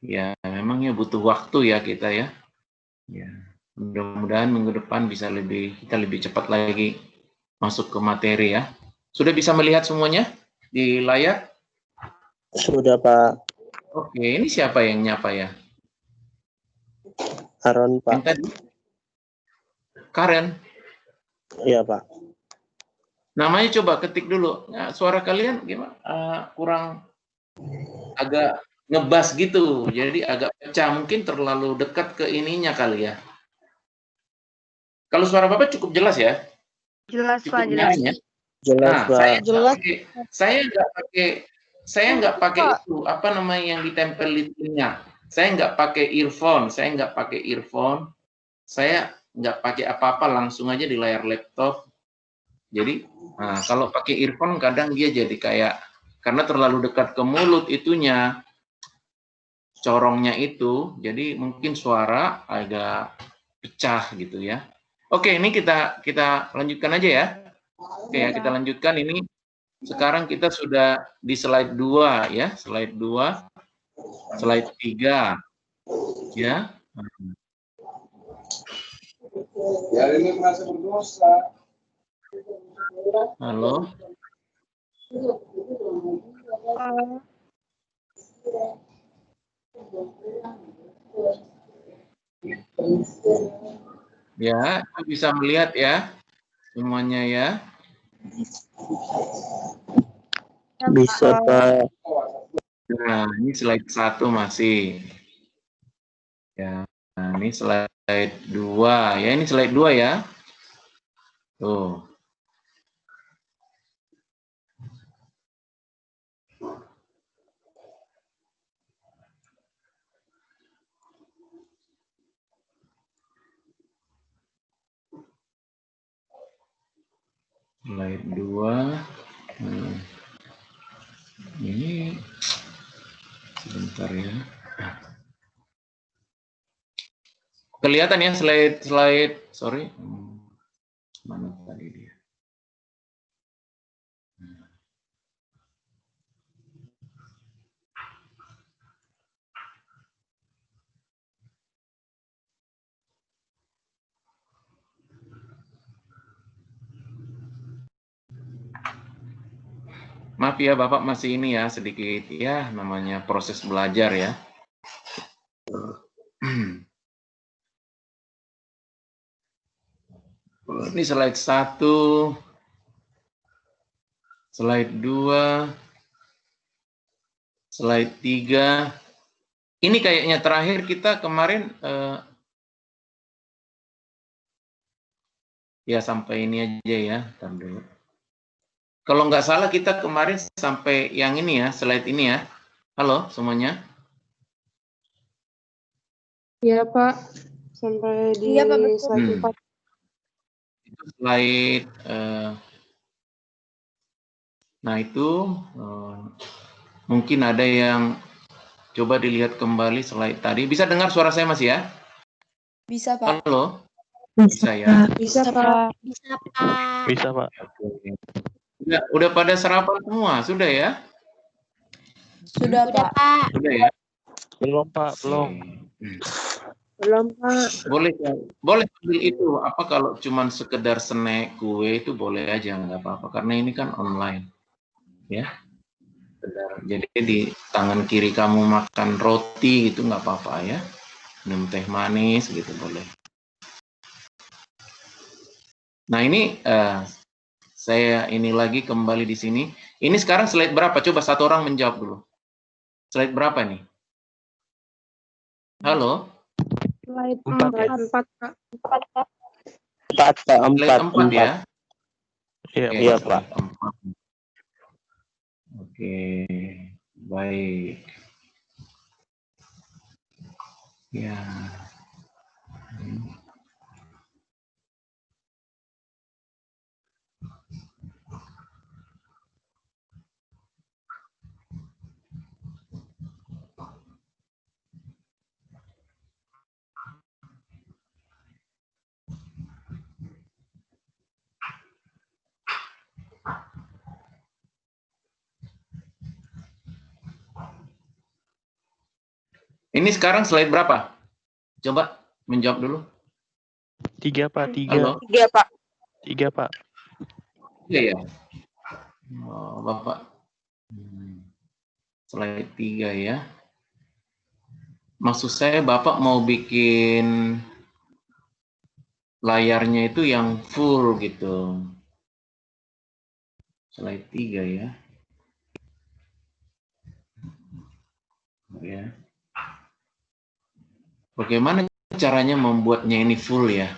Ya, memang ya butuh waktu ya kita ya. Ya, mudah-mudahan minggu depan kita lebih cepat lagi masuk ke materi ya. Sudah bisa melihat semuanya di layar? Sudah, Pak. Oke, ini siapa yang nyapa ya? Aaron, Pak. Yang tadi? Karen. Iya, Pak. Namanya coba ketik dulu. Nah, suara kalian gimana? Kurang agak ngebas gitu. Jadi agak pecah. Mungkin terlalu dekat ke ininya kali ya. Kalau suara Bapak cukup jelas ya? Jelas, Cukup Pak, jelas. nyaring ya? Jelas, Nah, Pak. saya nggak pakai itu apa namanya yang ditempel di telinga. Saya nggak pakai earphone. Saya nggak pakai apa-apa, langsung aja di layar laptop. Jadi, nah, kalau pakai earphone kadang dia jadi kayak karena terlalu dekat ke mulut itunya, corongnya itu, jadi mungkin suara agak pecah gitu ya. Oke, ini kita lanjutkan aja ya. Oke ya, kita lanjutkan ini. Sekarang kita sudah di slide 2 ya, slide 2, slide 3 ya. Ya ini merasa berdosa. Halo. Ya, bisa melihat ya semuanya ya. Bisa, Pak. Nah, ini slide 1 masih. Ya, nah ini slide 2 ya, ini slide 2 ya. Tuh. Slide 2. Ini sebentar ya. Kelihatan ya slide, sorry. Mana tadi dia? Maaf ya Bapak masih ini ya sedikit ya namanya proses belajar ya. Ini slide 1, slide 2, slide 3. Ini kayaknya terakhir kita kemarin ya sampai ini aja ya. Ntar dulu. Kalau nggak salah kita kemarin sampai yang ini ya, slide ini ya. Halo semuanya? Iya, Pak. Sampai di slide 4. Itu slide, nah itu mungkin ada yang coba dilihat kembali slide tadi. Bisa dengar suara saya masih ya? Bisa, Pak. Halo? Bisa ya? Bisa, Pak. Bisa, Pak. Bisa, Pak. Udah pada sarapan semua, sudah ya? Sudah, Pak. Sudah ya? Belum, Pak. Belum. Belum, Pak. Boleh ambil itu. Apa kalau cuman sekedar snack kue itu boleh aja, nggak apa-apa. Karena ini kan online, ya. Jadi di tangan kiri kamu makan roti gitu nggak apa-apa ya. Minum teh manis gitu boleh. Nah ini saya ini lagi kembali di sini. Ini sekarang slide berapa? Coba satu orang menjawab dulu. Slide berapa nih? Halo? Slide 4, 4, Pak. 4, Pak. Slide 4 ya? Iya, Pak. Slide 4. Oke, baik. Ya. Ini sekarang slide berapa? Coba menjawab dulu. 3, Pak. 3. Halo? 3, Pak. 3, Pak. Iya ya. Oh, Bapak. Slide 3 ya. Maksud saya Bapak mau bikin layarnya itu yang full gitu. Slide 3 ya. Ya. Bagaimana caranya membuatnya ini full ya?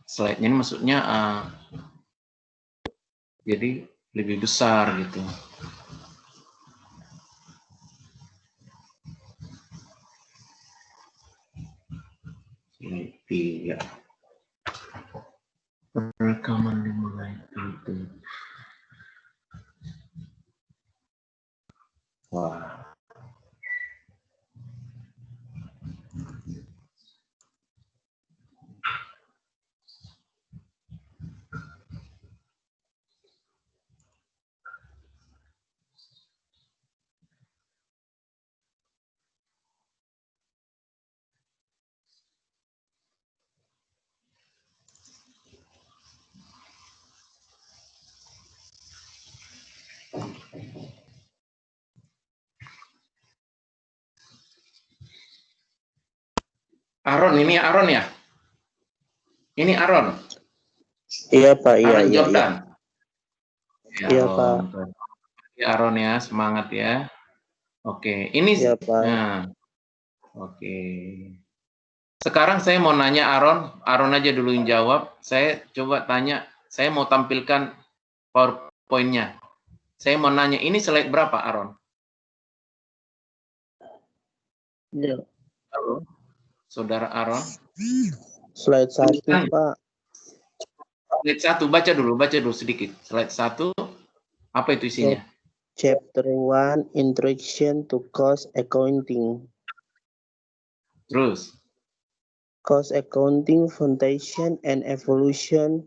Slide-nya ini maksudnya jadi lebih besar gitu. Slide 3. Rekaman dimulai itu. Wah. Aaron, ini Aaron ya? Ini Aaron. Iya, Pak. Iya, Aaron iya, Jordan. iya. Iya, Pak. Ya, Aaron ya, semangat ya. Oke, ini Iya, Pak. nah, oke. Sekarang saya mau nanya Aaron aja dulu yang jawab. Saya coba tanya, saya mau tampilkan PowerPoint-nya. Saya mau nanya, ini slide berapa, Aaron? Iya. Halo, Saudara Aaron. Slide 1, Pak. Slide 1, baca dulu sedikit. Slide 1, apa itu isinya? Chapter 1, Introduction to Cost Accounting. Terus? Cost Accounting Foundation and Evolution.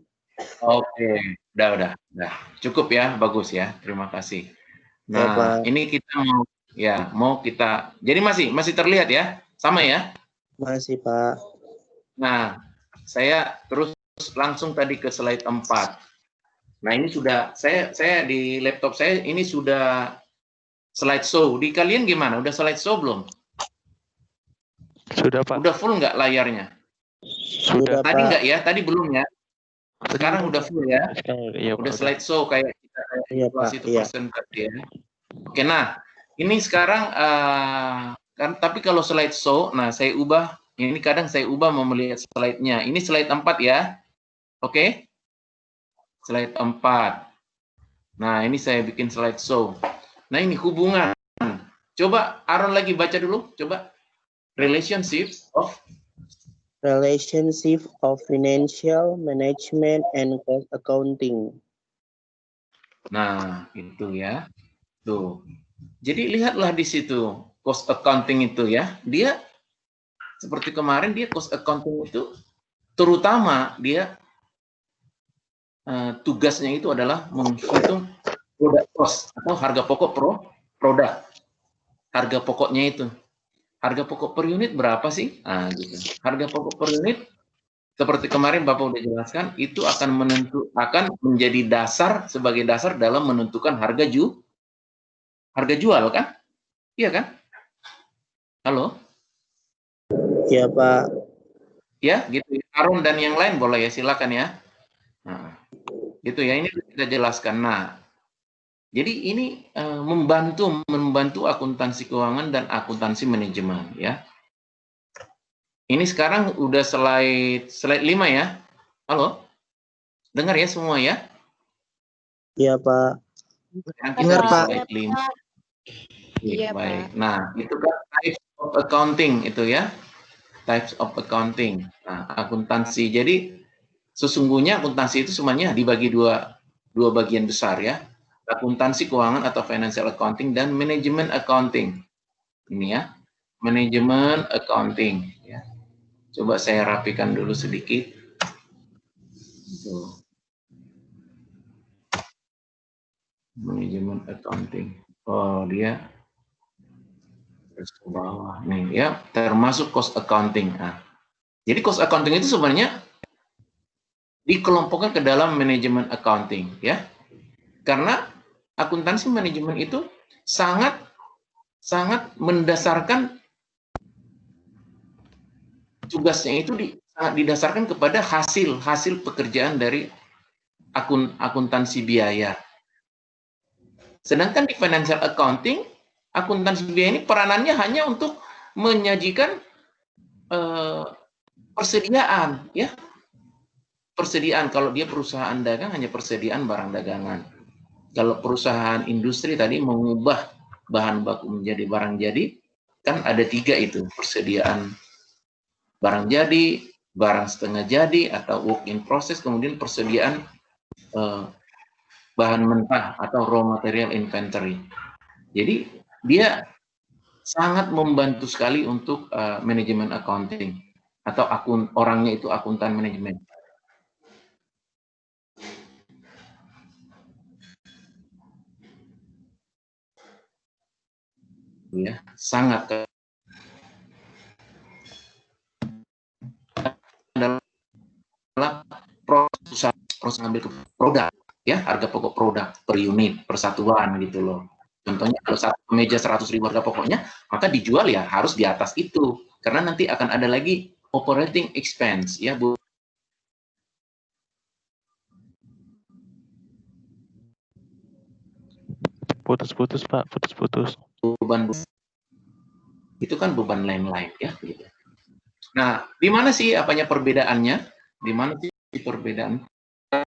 Oke, udah. Cukup ya, bagus ya. Terima kasih. Nah, ini kita mau kita. Jadi masih terlihat ya? Sama ya? Masih, Pak. Nah, saya terus langsung tadi ke slide 4. Nah, ini sudah saya di laptop saya ini sudah slideshow. Di kalian gimana? Udah slideshow belum? Sudah, Pak. Udah full nggak layarnya? Sudah, Tadi Pak. nggak ya? Tadi belum ya? Sekarang udah full ya? Iya, Udah Pak. slideshow kayak kita Iya, Pak. itu Iya. presentasi ya. Oke, nah ini sekarang kan tapi kalau slideshow, nah saya ubah. Ini kadang saya ubah mau melihat slide-nya. Ini slide 4 ya. Oke? Slide 4. Nah, ini saya bikin slideshow. Nah, ini hubungan. Coba Aaron lagi baca dulu, coba. Relationship of Financial Management and Cost Accounting. Nah, itu ya. Tuh. Jadi lihatlah di situ cost accounting itu ya. Dia seperti kemarin dia cost accounting itu terutama dia tugasnya itu adalah menghitung produk cost atau harga pokok produk. Harga pokoknya itu. Harga pokok per unit berapa sih? Nah, gitu. Harga pokok per unit seperti kemarin Bapak udah jelaskan itu akan menjadi dasar sebagai dasar dalam menentukan harga jual kan? Iya kan? Halo? Iya, Pak. Ya, gitu. Aaron dan yang lain boleh ya, silakan ya. Nah, itu ya, ini kita jelaskan. Nah, jadi ini membantu akuntansi keuangan dan akuntansi manajemen ya. Ini sekarang udah slide 5 ya. Halo? Dengar ya semua ya? Iya, Pak. Sekarang kita Dengar, di Pak. slide 5. Iya, Baik. Pak. Nah, itu kan types of accounting itu ya. Types of accounting. Nah, akuntansi. Jadi sesungguhnya akuntansi itu semuanya dibagi dua bagian besar ya. Akuntansi keuangan atau financial accounting dan manajemen accounting. Ini ya. Manajemen accounting ya. Coba saya rapikan dulu sedikit. Tuh. Manajemen accounting. Oh, dia Terus ke bawah nih ya, termasuk cost accounting. Nah, jadi cost accounting itu sebenarnya dikelompokkan ke dalam manajemen accounting ya. Karena akuntansi manajemen itu sangat sangat mendasarkan tugasnya itu sangat didasarkan kepada hasil pekerjaan dari akuntansi biaya. Sedangkan di financial accounting, akuntansi biaya ini peranannya hanya untuk menyajikan persediaan, ya. Persediaan, kalau dia perusahaan dagang hanya persediaan barang dagangan. Kalau perusahaan industri tadi mengubah bahan baku menjadi barang jadi, kan ada 3 itu, persediaan barang jadi, barang setengah jadi, atau work in process, kemudian persediaan bahan mentah atau raw material inventory. Jadi dia sangat membantu sekali untuk manajemen accounting atau orangnya itu akuntan manajemen. Ya, sangat adalah proses ngambil produk, ya, harga pokok produk per unit, per satuan gitu loh. Contohnya kalau meja 100.000 harga pokoknya, maka dijual ya harus di atas itu, karena nanti akan ada lagi operating expense, ya Bu. Putus-putus Pak, putus-putus. Beban itu kan beban lain-lain ya. Gitu. Nah, di mana sih apanya perbedaannya? Di mana sih perbedaan?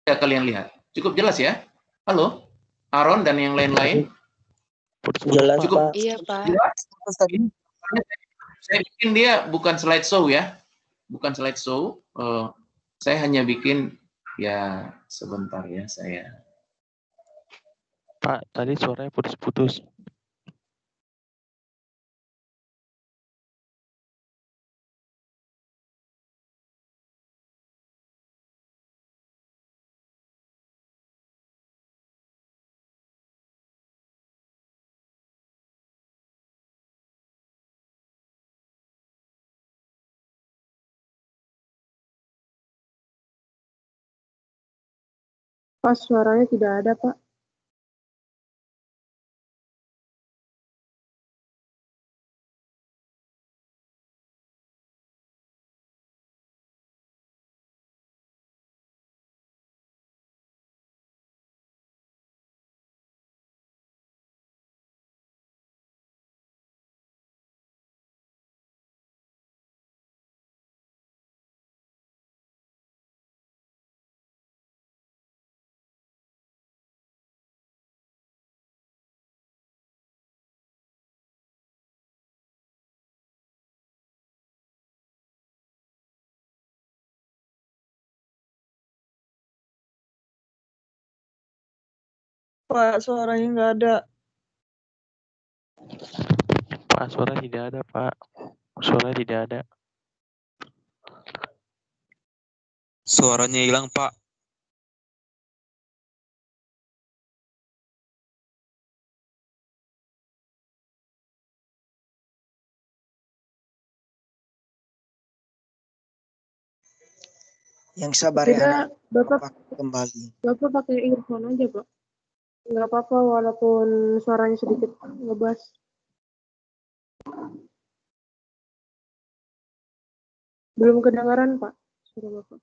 Ya, kalian lihat, cukup jelas ya. Halo, Aaron dan yang lain-lain. Jelas, Cukup Pak. Iya, Pak. jelas. Saya bikin dia bukan slideshow ya, bukan slideshow. Saya hanya bikin ya sebentar ya saya. Pak, tadi suaranya putus-putus. Pas suaranya tidak ada, Pak. Pak, suaranya nggak ada. Pak, suara tidak ada, Pak. Suara tidak ada. Suaranya hilang, Pak. Yang sabar ya, Tidak, Bapak kembali. Bapak pakai earphone aja, Pak. Nggak apa-apa walaupun suaranya sedikit ngebas. Belum kedengaran, Pak. Suara Bapak.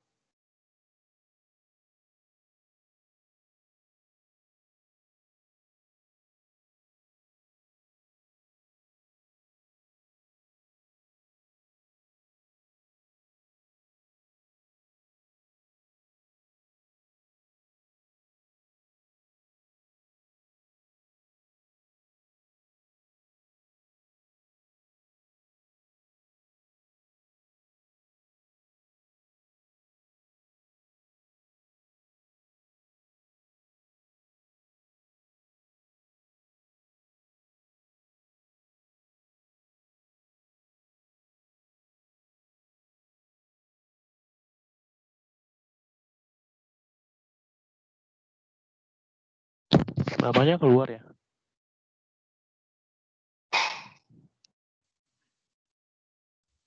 Bapaknya keluar ya?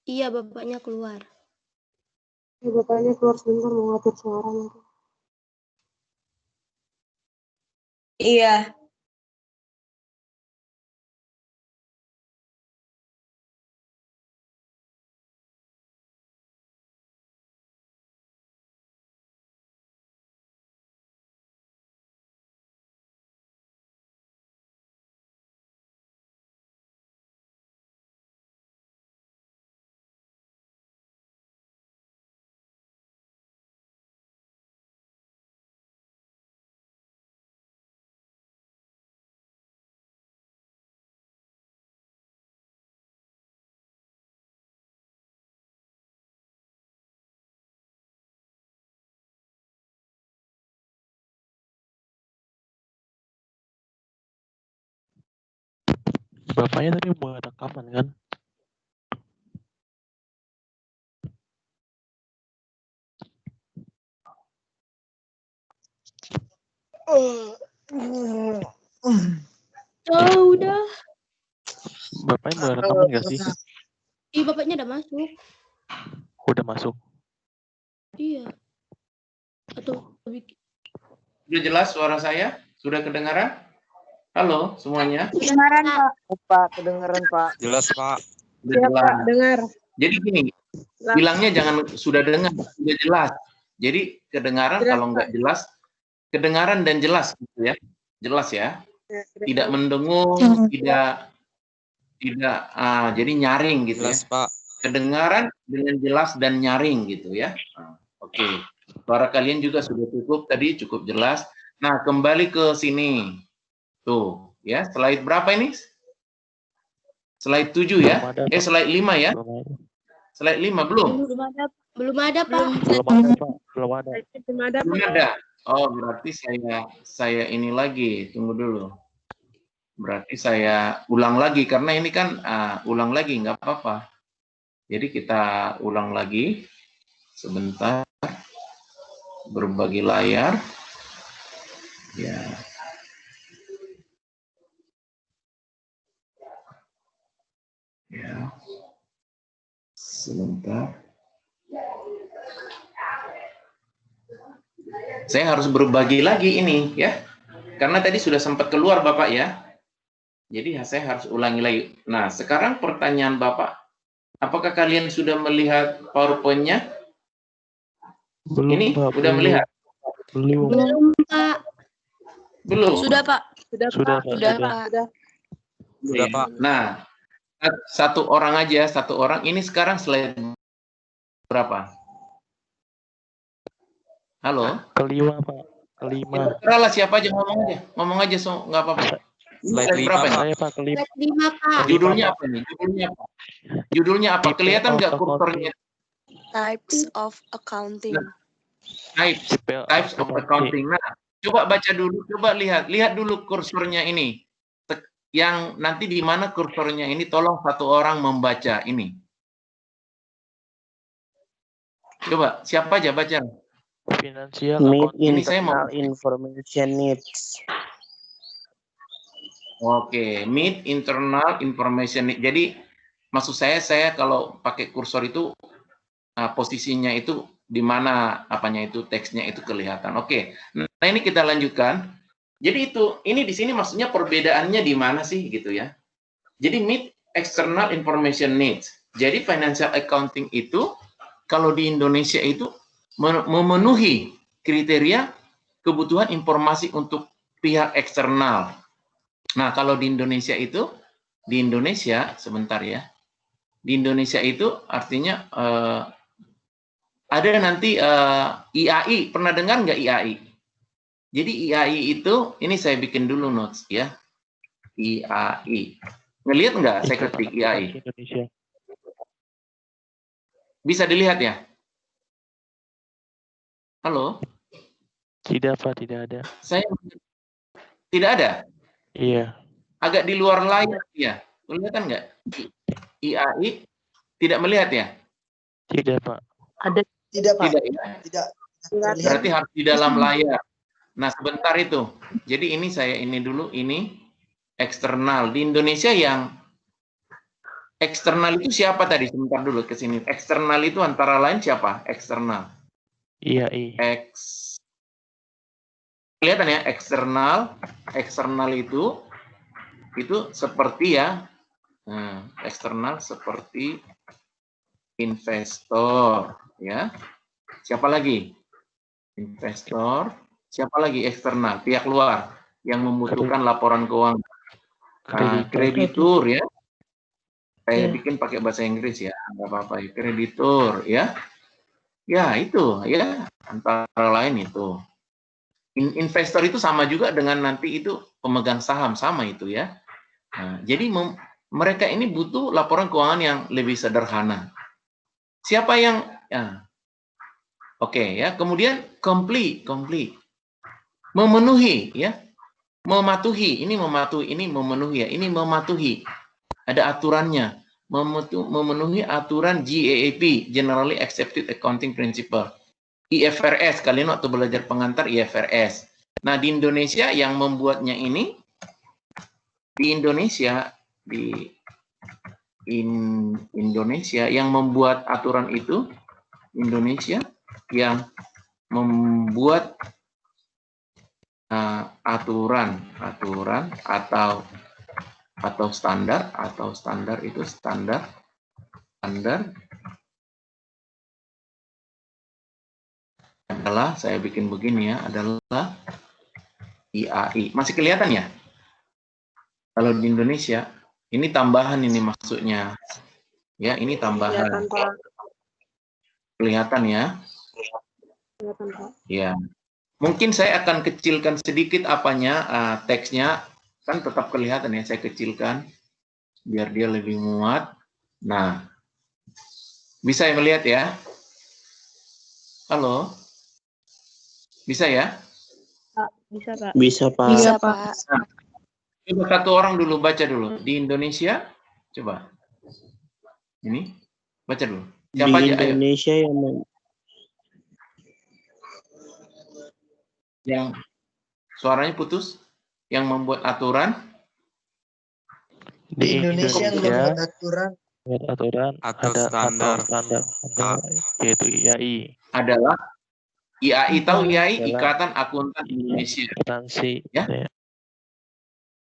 Iya, bapaknya keluar. Ya, bapaknya keluar sebentar mau ngatur suara mungkin. Iya. Bapaknya tadi mau rekaman kan? Oh, udah. Bapaknya mau rekaman nggak sih? Ih, bapaknya udah masuk. Udah masuk. Iya. Atau Sudah jelas suara saya? Sudah kedengaran? Halo semuanya? kedengaran, Pak. Pak, kedengeran Pak. Jelas, Pak. Sudah Ya, jelas. Pak, dengar. Jadi gini, bilangnya jangan sudah dengar, sudah jelas. Jadi kedengaran Jelas, kalau nggak jelas, kedengaran dan jelas gitu ya. Jelas ya. Tidak mendengung, tidak jadi nyaring gitu ya. Jelas, Pak. Kedengaran dengan jelas dan nyaring gitu ya. Oke. Suara kalian juga sudah cukup tadi, cukup jelas. Nah, kembali ke sini. Tuh, ya. Slide berapa ini? Slide 7 ya. Belum ada, Pak. Slide 5 ya. Belum ada. Slide 5 belum? Belum ada, Pak. Belum ada, Pak. Belum ada. Belum ada, Belum Pak. ada. Oh, berarti saya ini lagi. Tunggu dulu. Berarti saya ulang lagi karena ini kan ulang lagi nggak apa-apa. Jadi kita ulang lagi. Sebentar. Berbagi layar. Ya. Ya. Sebentar. Saya harus berbagi lagi ini ya. Karena tadi sudah sempat keluar Bapak ya. Jadi saya harus ulangi lagi. Nah, sekarang pertanyaan Bapak, apakah kalian sudah melihat PowerPoint-nya? Belum, Ini Pak. udah melihat? Belum. Belum, Pak. Belum. Sudah, Pak. Sudah, Sudah, Pak. Pak. Sudah, Sudah. Pak. Sudah, Pak. Nah, satu orang aja, satu orang. Ini sekarang slide berapa? Halo? Kelima, Pak. Kelima. Terserahlah siapa aja ngomong aja so nggak apa-apa. Slide 5, berapa ini? Pak. Saya, Pak, kelima. Slide 5, Pak. Judulnya apa nih? Judulnya apa? Kelihatan nggak kursornya? Types of accounting. Types of accounting. Nah, coba baca dulu, coba lihat dulu kursornya ini. Yang nanti di mana kursornya ini, tolong satu orang membaca ini. Coba, siapa aja baca? Financial Meet accounting. Ini saya mau. internal information needs. Oke, meet internal information. Jadi maksud saya kalau pakai kursor itu posisinya itu di mana apanya itu teksnya itu kelihatan. Oke. Nah, ini kita lanjutkan. Jadi ini di sini maksudnya perbedaannya di mana sih gitu ya. Jadi meet external information needs. Jadi financial accounting itu kalau di Indonesia itu memenuhi kriteria kebutuhan informasi untuk pihak eksternal. Nah, kalau di Indonesia sebentar ya. Di Indonesia itu artinya ada nanti IAI, pernah dengar nggak IAI? Jadi IAI itu, ini saya bikin dulu notes ya. IAI. Ngelihat nggak saya ketik IAI? Indonesia. Bisa dilihat ya? Halo? Tidak, Pak. Tidak ada. Saya tidak ada? Iya. Agak di luar layar ya. Kelihatan nggak? IAI tidak melihat ya? Tidak, Pak. Ada Tidak, Pak. Tidak ya? Tidak. Berarti harus di dalam layar. Nah, sebentar itu. Jadi ini saya ini dulu, ini eksternal. Di Indonesia yang Eksternal itu siapa tadi? Sebentar dulu ke sini. Eksternal itu antara lain siapa? Eksternal. IAI. Kelihatan ya, eksternal itu seperti ya, eksternal seperti investor, ya. Siapa lagi? Investor. Siapa lagi eksternal? Pihak luar yang membutuhkan laporan keuangan. Kreditur, ya. Saya bikin pakai bahasa Inggris ya, nggak apa-apa ya. Kreditur, ya. Ya itu, ya antara lain itu. Investor itu sama juga dengan nanti itu pemegang saham, sama itu ya. Nah, jadi mereka ini butuh laporan keuangan yang lebih sederhana. Siapa yang ya. Oke ya, kemudian complete. Memenuhi ya. Mematuhi, ini memenuhi ya. Ini mematuhi. Ada aturannya. Memenuhi aturan GAAP, Generally Accepted Accounting Principle. IFRS, kalian waktu belajar pengantar IFRS. Nah, di Indonesia yang membuatnya ini, Indonesia yang membuat aturan itu, Indonesia yang membuat aturan atau standar itu standar adalah, saya bikin begini ya, adalah IAI. Masih kelihatan ya? Kalau di Indonesia, ini tambahan ini maksudnya. Ya, ini tambahan. Kelihatan, Pak. Kelihatan ya? Kelihatan, Pak. Ya. Mungkin saya akan kecilkan sedikit apanya, teksnya. Kan tetap kelihatan ya, saya kecilkan. Biar dia lebih muat. Nah, bisa ya melihat ya? Halo? Bisa ya? Bisa, Pak. Bisa, Pak. Bisa, Pak. Coba satu orang dulu baca dulu. Di Indonesia, coba. Ini, baca dulu. Siapa Di aja? Ayo. Indonesia Yang suaranya putus. Yang membuat aturan. Di Indonesia yang membuat aturan atau standar yaitu IAI. Adalah IAI, tahu IAI? Adalah Ikatan Akuntan Indonesia. Akuntansi. Ya.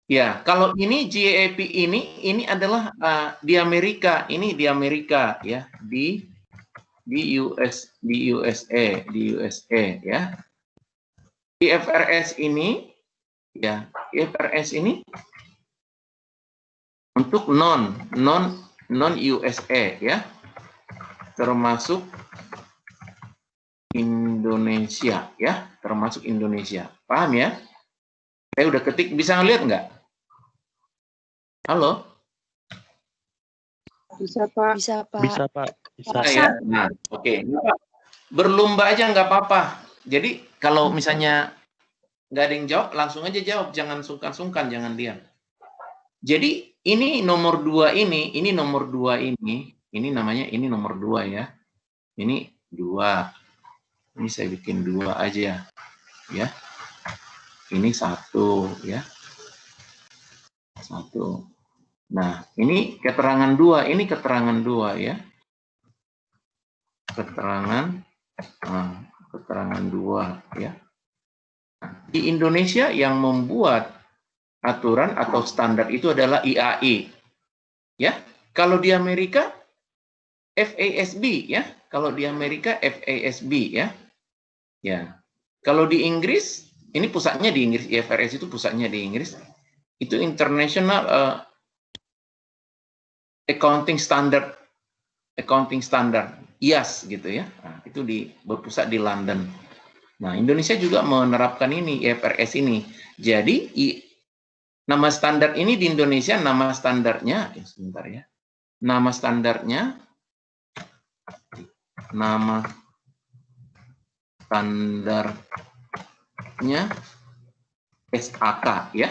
Ya, kalau ini GAAP ini adalah di Amerika, ini di Amerika ya, di USA ya. IFRS ini ya, IFRS ini untuk non USA ya, termasuk Indonesia ya, termasuk Indonesia. Paham ya? Saya udah ketik, bisa ngeliat nggak? Halo? Bisa, Pak. Bisa, Pak. Bisa, Pak. Bisa. Ya? Nah, oke. Berlomba aja nggak apa-apa. Jadi kalau misalnya nggak ada yang jawab, langsung aja jawab. Jangan sungkan-sungkan, jangan diam. Jadi ini nomor 2 ini nomor 2 ini namanya, ini nomor 2 ya. Ini 2. Ini saya bikin 2 aja ya. Ini 1 ya. 1. Nah, ini keterangan 2, ini keterangan 2 ya. Keterangan 2 ya. Nah, di Indonesia yang membuat aturan atau standar itu adalah IAI. Ya. Kalau di Amerika FASB ya. Kalau di Amerika FASB ya. Ya. Kalau di Inggris, ini pusatnya di Inggris, IFRS itu pusatnya di Inggris. Itu International Accounting Standard, IAS gitu ya. Nah, itu berpusat di London. Nah, Indonesia juga menerapkan ini, IFRS ini. Jadi nama standar ini di Indonesia, nama standarnya, sebentar ya. Nama standarnya SAK ya.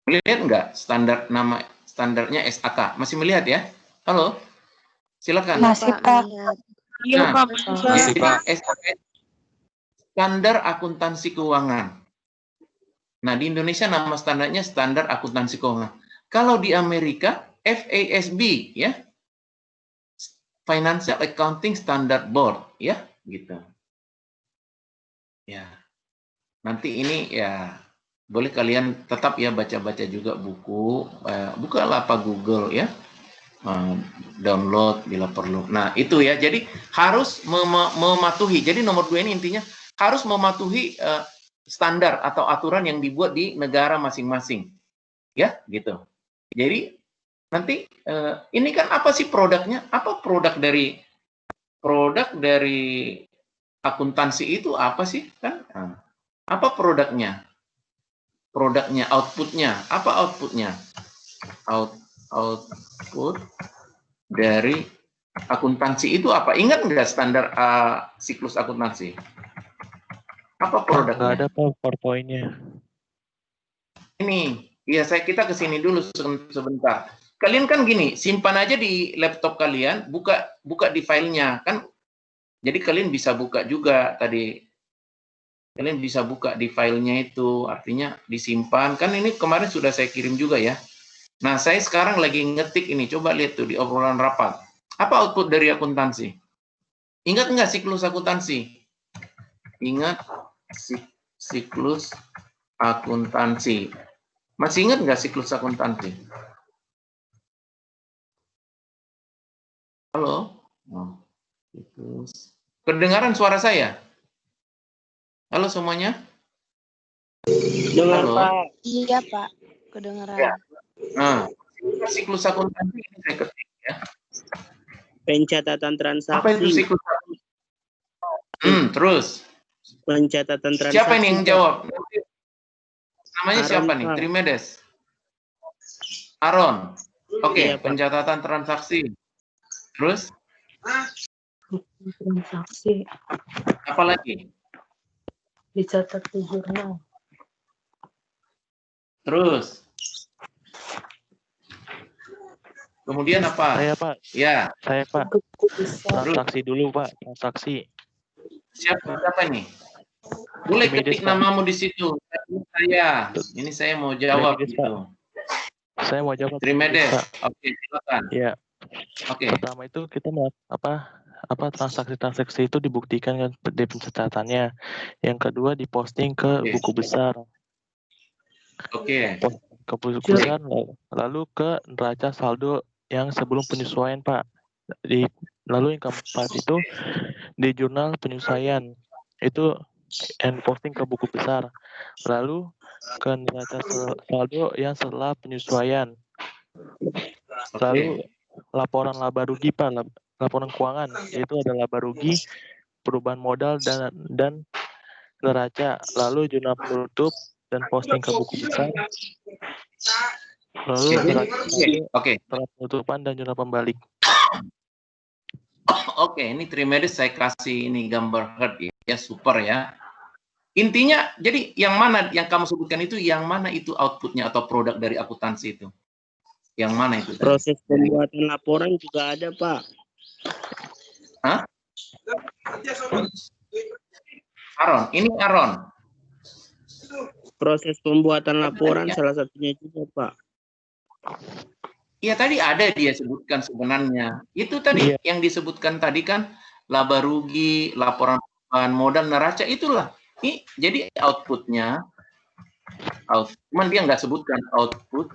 Melihat nggak nama standarnya SAK? Masih melihat ya? Halo? Silakan. Masih, Pak. Iya, Nah, Pak. Masih, Pak. SAK, standar akuntansi keuangan. Nah, di Indonesia nama standarnya standar akuntansi keuangan. Kalau di Amerika FASB ya, Financial Accounting Standard Board ya, gitu. Ya. Nanti ini ya boleh kalian tetap ya baca-baca juga buku, bukalah apa Google ya, download bila perlu. Nah itu ya, jadi harus mematuhi. Jadi nomor 2 ini intinya harus mematuhi standar atau aturan yang dibuat di negara masing-masing, ya gitu. Jadi nanti ini kan apa sih produknya? Apa produk dari akuntansi itu apa sih kan? Apa produknya? Produknya, outputnya. Apa outputnya? Output dari akuntansi itu apa? Ingat nggak standar siklus akuntansi? Apa produknya? Nggak ada PowerPoint-nya. Ini, ya kita kesini dulu sebentar. Kalian kan gini, simpan aja di laptop kalian, buka di filenya kan. Jadi kalian bisa buka juga tadi. Kalian bisa buka di filenya itu, artinya disimpan. Kan ini kemarin sudah saya kirim juga ya. Nah, saya sekarang lagi ngetik ini. Coba lihat tuh di obrolan rapat. Apa output dari akuntansi? Ingat nggak siklus akuntansi? Ingat siklus akuntansi. Masih ingat nggak siklus akuntansi? Halo? Oh, siklus. Kedengaran suara saya? Halo semuanya? Dengar Halo? Pak. Iya, Pak. Kedengeran. Ya. Nah, siklus akuntansi ini saya ketik ya. Pencatatan Apa itu transaksi. siklus akuntansi? Terus. Pencatatan transaksi. Siapa ini yang Pak. jawab? Namanya Aaron, siapa nih? Pak. Trimedes. Aaron. Oke, Iya, Pak. pencatatan transaksi. Terus? Transaksi Apa lagi? dicatat di jurnal. Terus? Kemudian apa? Saya Pak, Ya, saya Pak. Buku besar. Transaksi dulu Pak, transaksi. siapa nih? Boleh Trimedes, ketik Pak. namamu di situ. Ini saya mau jawab Trimedes, gitu. Saya mau jawab. Trimedes. Pak. Oke, silakan. Ya. Oke. Pertama itu kita apa transaksi-transaksi itu dibuktikan kan di pencatatannya. Yang kedua diposting ke Oke. buku besar. Oke. Ke buku besar lalu ke neraca saldo yang sebelum penyesuaian Pak. Lalu yang keempat itu di jurnal penyesuaian itu and posting ke buku besar. Lalu ke neraca saldo yang setelah penyesuaian. Lalu laporan laba rugi Pak, laporan keuangan, yaitu ada laba rugi, perubahan modal dan neraca, lalu jurnal penutup dan posting ke buku besar, lalu neraca setelah penutupan dan jurnal pembalik. Oke, ini Trimedes saya kasih ini gambar heart ya, super ya. Intinya, jadi yang mana yang kamu sebutkan itu, yang mana itu outputnya atau produk dari akuntansi itu? Yang mana itu? Proses pembuatan laporan juga ada, Pak. Hah? Aaron, ini Aaron. Proses pembuatan laporan salah satunya juga, Pak. Iya, tadi ada dia sebutkan sebenarnya. Itu tadi yang disebutkan tadi kan, laba rugi, laporan modal, neraca, itulah. Jadi outputnya, cuman dia nggak sebutkan output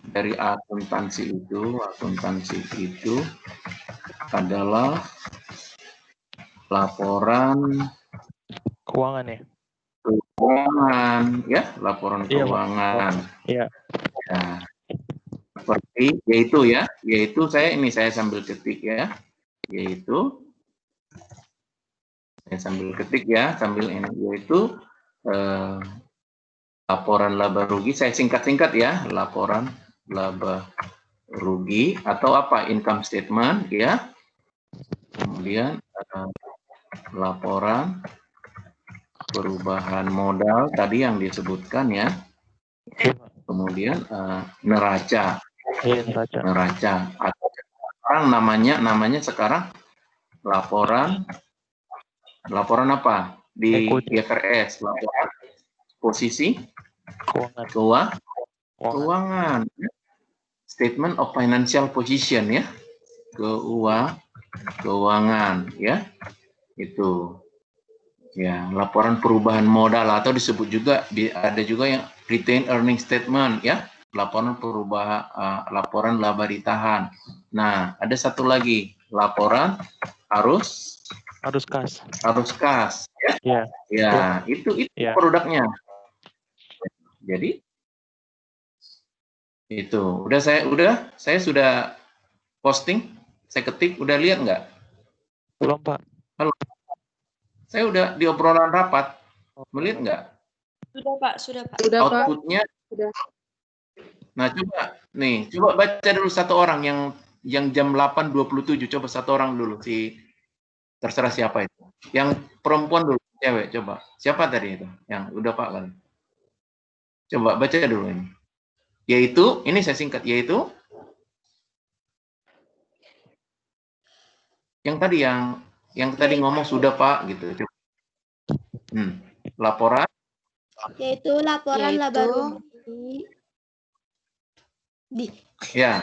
dari akuntansi itu adalah laporan keuangan ya. Laporan keuangan. Iya. Ya. Seperti yaitu saya sambil ketik ya. Yaitu saya sambil ketik ya, yaitu laporan laba rugi, saya singkat-singkat ya, laporan laba rugi atau apa, income statement ya. Kemudian laporan perubahan modal tadi yang disebutkan ya. Kemudian neraca. Neraca. Atau sekarang namanya sekarang laporan apa? Di IFRS, laporan posisi Keuangan. Keuangan. Statement of financial position ya. Keuangan ya. Itu. Ya, laporan perubahan modal atau disebut juga ada juga yang retained earning statement ya. Laporan laporan laba ditahan. Nah, ada satu lagi, laporan arus kas. ya. Ya, itu produknya. Jadi itu saya sudah posting, saya ketik, udah lihat nggak? Belum, Pak. Halo. Saya udah di obrolan rapat, melihat nggak? Sudah, Pak. Sudah, Pak. Outputnya. Sudah. Nah, coba baca dulu satu orang yang jam 8.27, coba satu orang dulu, terserah siapa itu. Yang perempuan dulu, cewek, coba. Siapa tadi itu? Yang udah Pak kan? Coba baca dulu ini. Yaitu, ini saya singkat, yaitu yang tadi ngomong sudah Pak gitu. Laporan. Yaitu laporan laba rugi. Ya.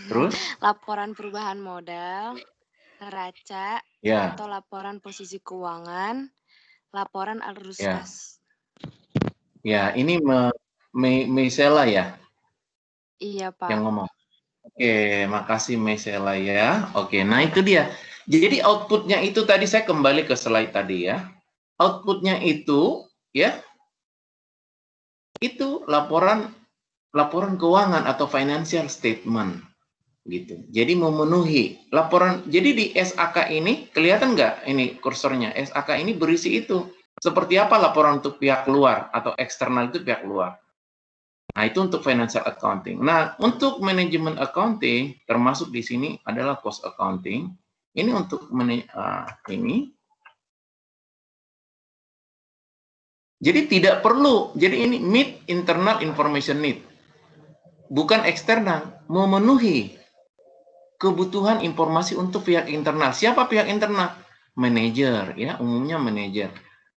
Terus? Laporan perubahan modal, neraca, ya. atau laporan posisi keuangan, laporan arus kas. Ya, ini Meisela ya? Iya, Pak. Yang ngomong. Oke, makasih Meisela ya. Oke, nah itu dia. Jadi outputnya itu tadi saya kembali ke slide tadi ya. Outputnya itu ya, itu laporan keuangan atau financial statement gitu. Jadi memenuhi laporan. Jadi di SAK ini kelihatan nggak ini kursornya? SAK ini berisi itu. Seperti apa laporan untuk pihak luar atau eksternal itu pihak luar. Nah, itu untuk financial accounting. Nah, untuk manajemen accounting termasuk di sini adalah cost accounting. Ini untuk ini. Jadi tidak perlu. Jadi ini meet internal information need. Bukan eksternal, memenuhi kebutuhan informasi untuk pihak internal. Siapa pihak internal? Manager, ya, umumnya manager.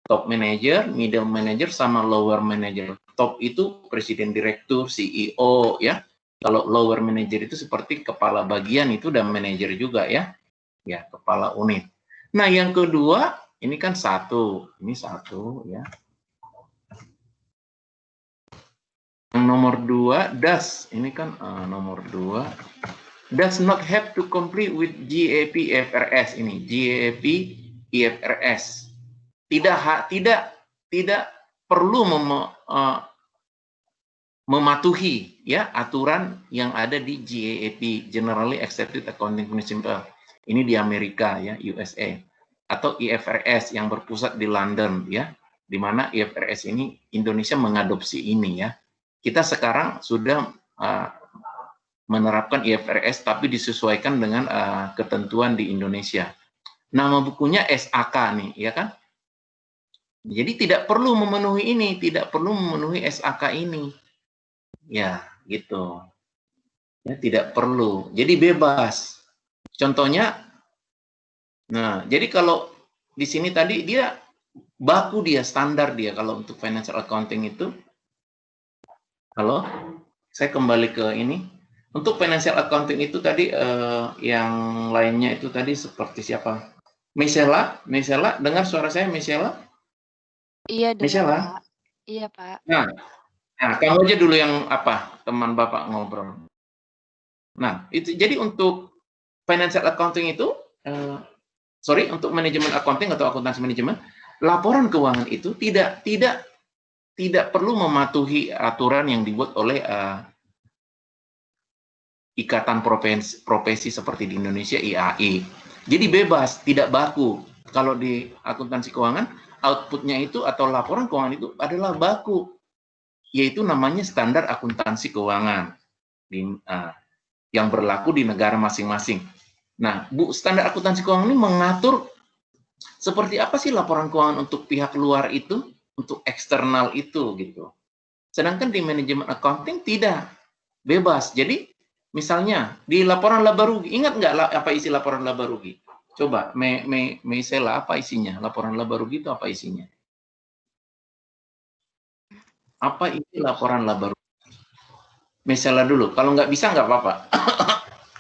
Top manager, middle manager, sama lower manager. Top itu presiden direktur, CEO, ya. Kalau lower manager itu seperti kepala bagian itu dan manager juga, ya. Ya, kepala unit. Nah, yang kedua, ini kan satu. Ini satu, ya. Yang nomor 2, does. Ini kan nomor 2. Does not have to complete with GAAP IFRS. Ini GAAP IFRS. Tidak perlu mematuhi ya aturan yang ada di GAAP, Generally Accepted Accounting Principles. Ini di Amerika ya, USA. Atau IFRS yang berpusat di London ya. Di mana IFRS ini Indonesia mengadopsi ini ya. Kita sekarang sudah menerapkan IFRS tapi disesuaikan dengan ketentuan di Indonesia. Nama bukunya SAK nih, ya kan? Jadi tidak perlu memenuhi ini, tidak perlu memenuhi SAK ini. Ya, gitu. Ya, tidak perlu. Jadi bebas. Contohnya, nah, jadi kalau di sini tadi dia baku dia, standar dia kalau untuk financial accounting itu. Halo, saya kembali ke ini. Untuk financial accounting itu tadi yang lainnya itu tadi seperti siapa? Meisela, dengar suara saya Meisela? Iya, dengar, Pak. Iya, Pak. Nah, kamu aja dulu yang apa? Teman Bapak ngobrol. Nah, itu jadi untuk financial accounting itu untuk manajemen accounting atau akuntansi manajemen, laporan keuangan itu tidak perlu mematuhi aturan yang dibuat oleh ikatan profesi seperti di Indonesia IAI. Jadi bebas, tidak baku. Kalau di akuntansi keuangan, outputnya itu atau laporan keuangan itu adalah baku, yaitu namanya standar akuntansi keuangan yang berlaku di negara masing-masing. Nah, standar akuntansi keuangan ini mengatur seperti apa sih laporan keuangan untuk pihak luar itu, untuk eksternal itu gitu. Sedangkan di manajemen accounting tidak, bebas. Jadi misalnya di laporan laba rugi, ingat nggak apa isi laporan laba rugi? Coba, Meisela, apa isinya? Laporan laba rugi itu apa isinya? Apa itu laporan laba rugi? Misalnya dulu, kalau nggak bisa nggak apa-apa.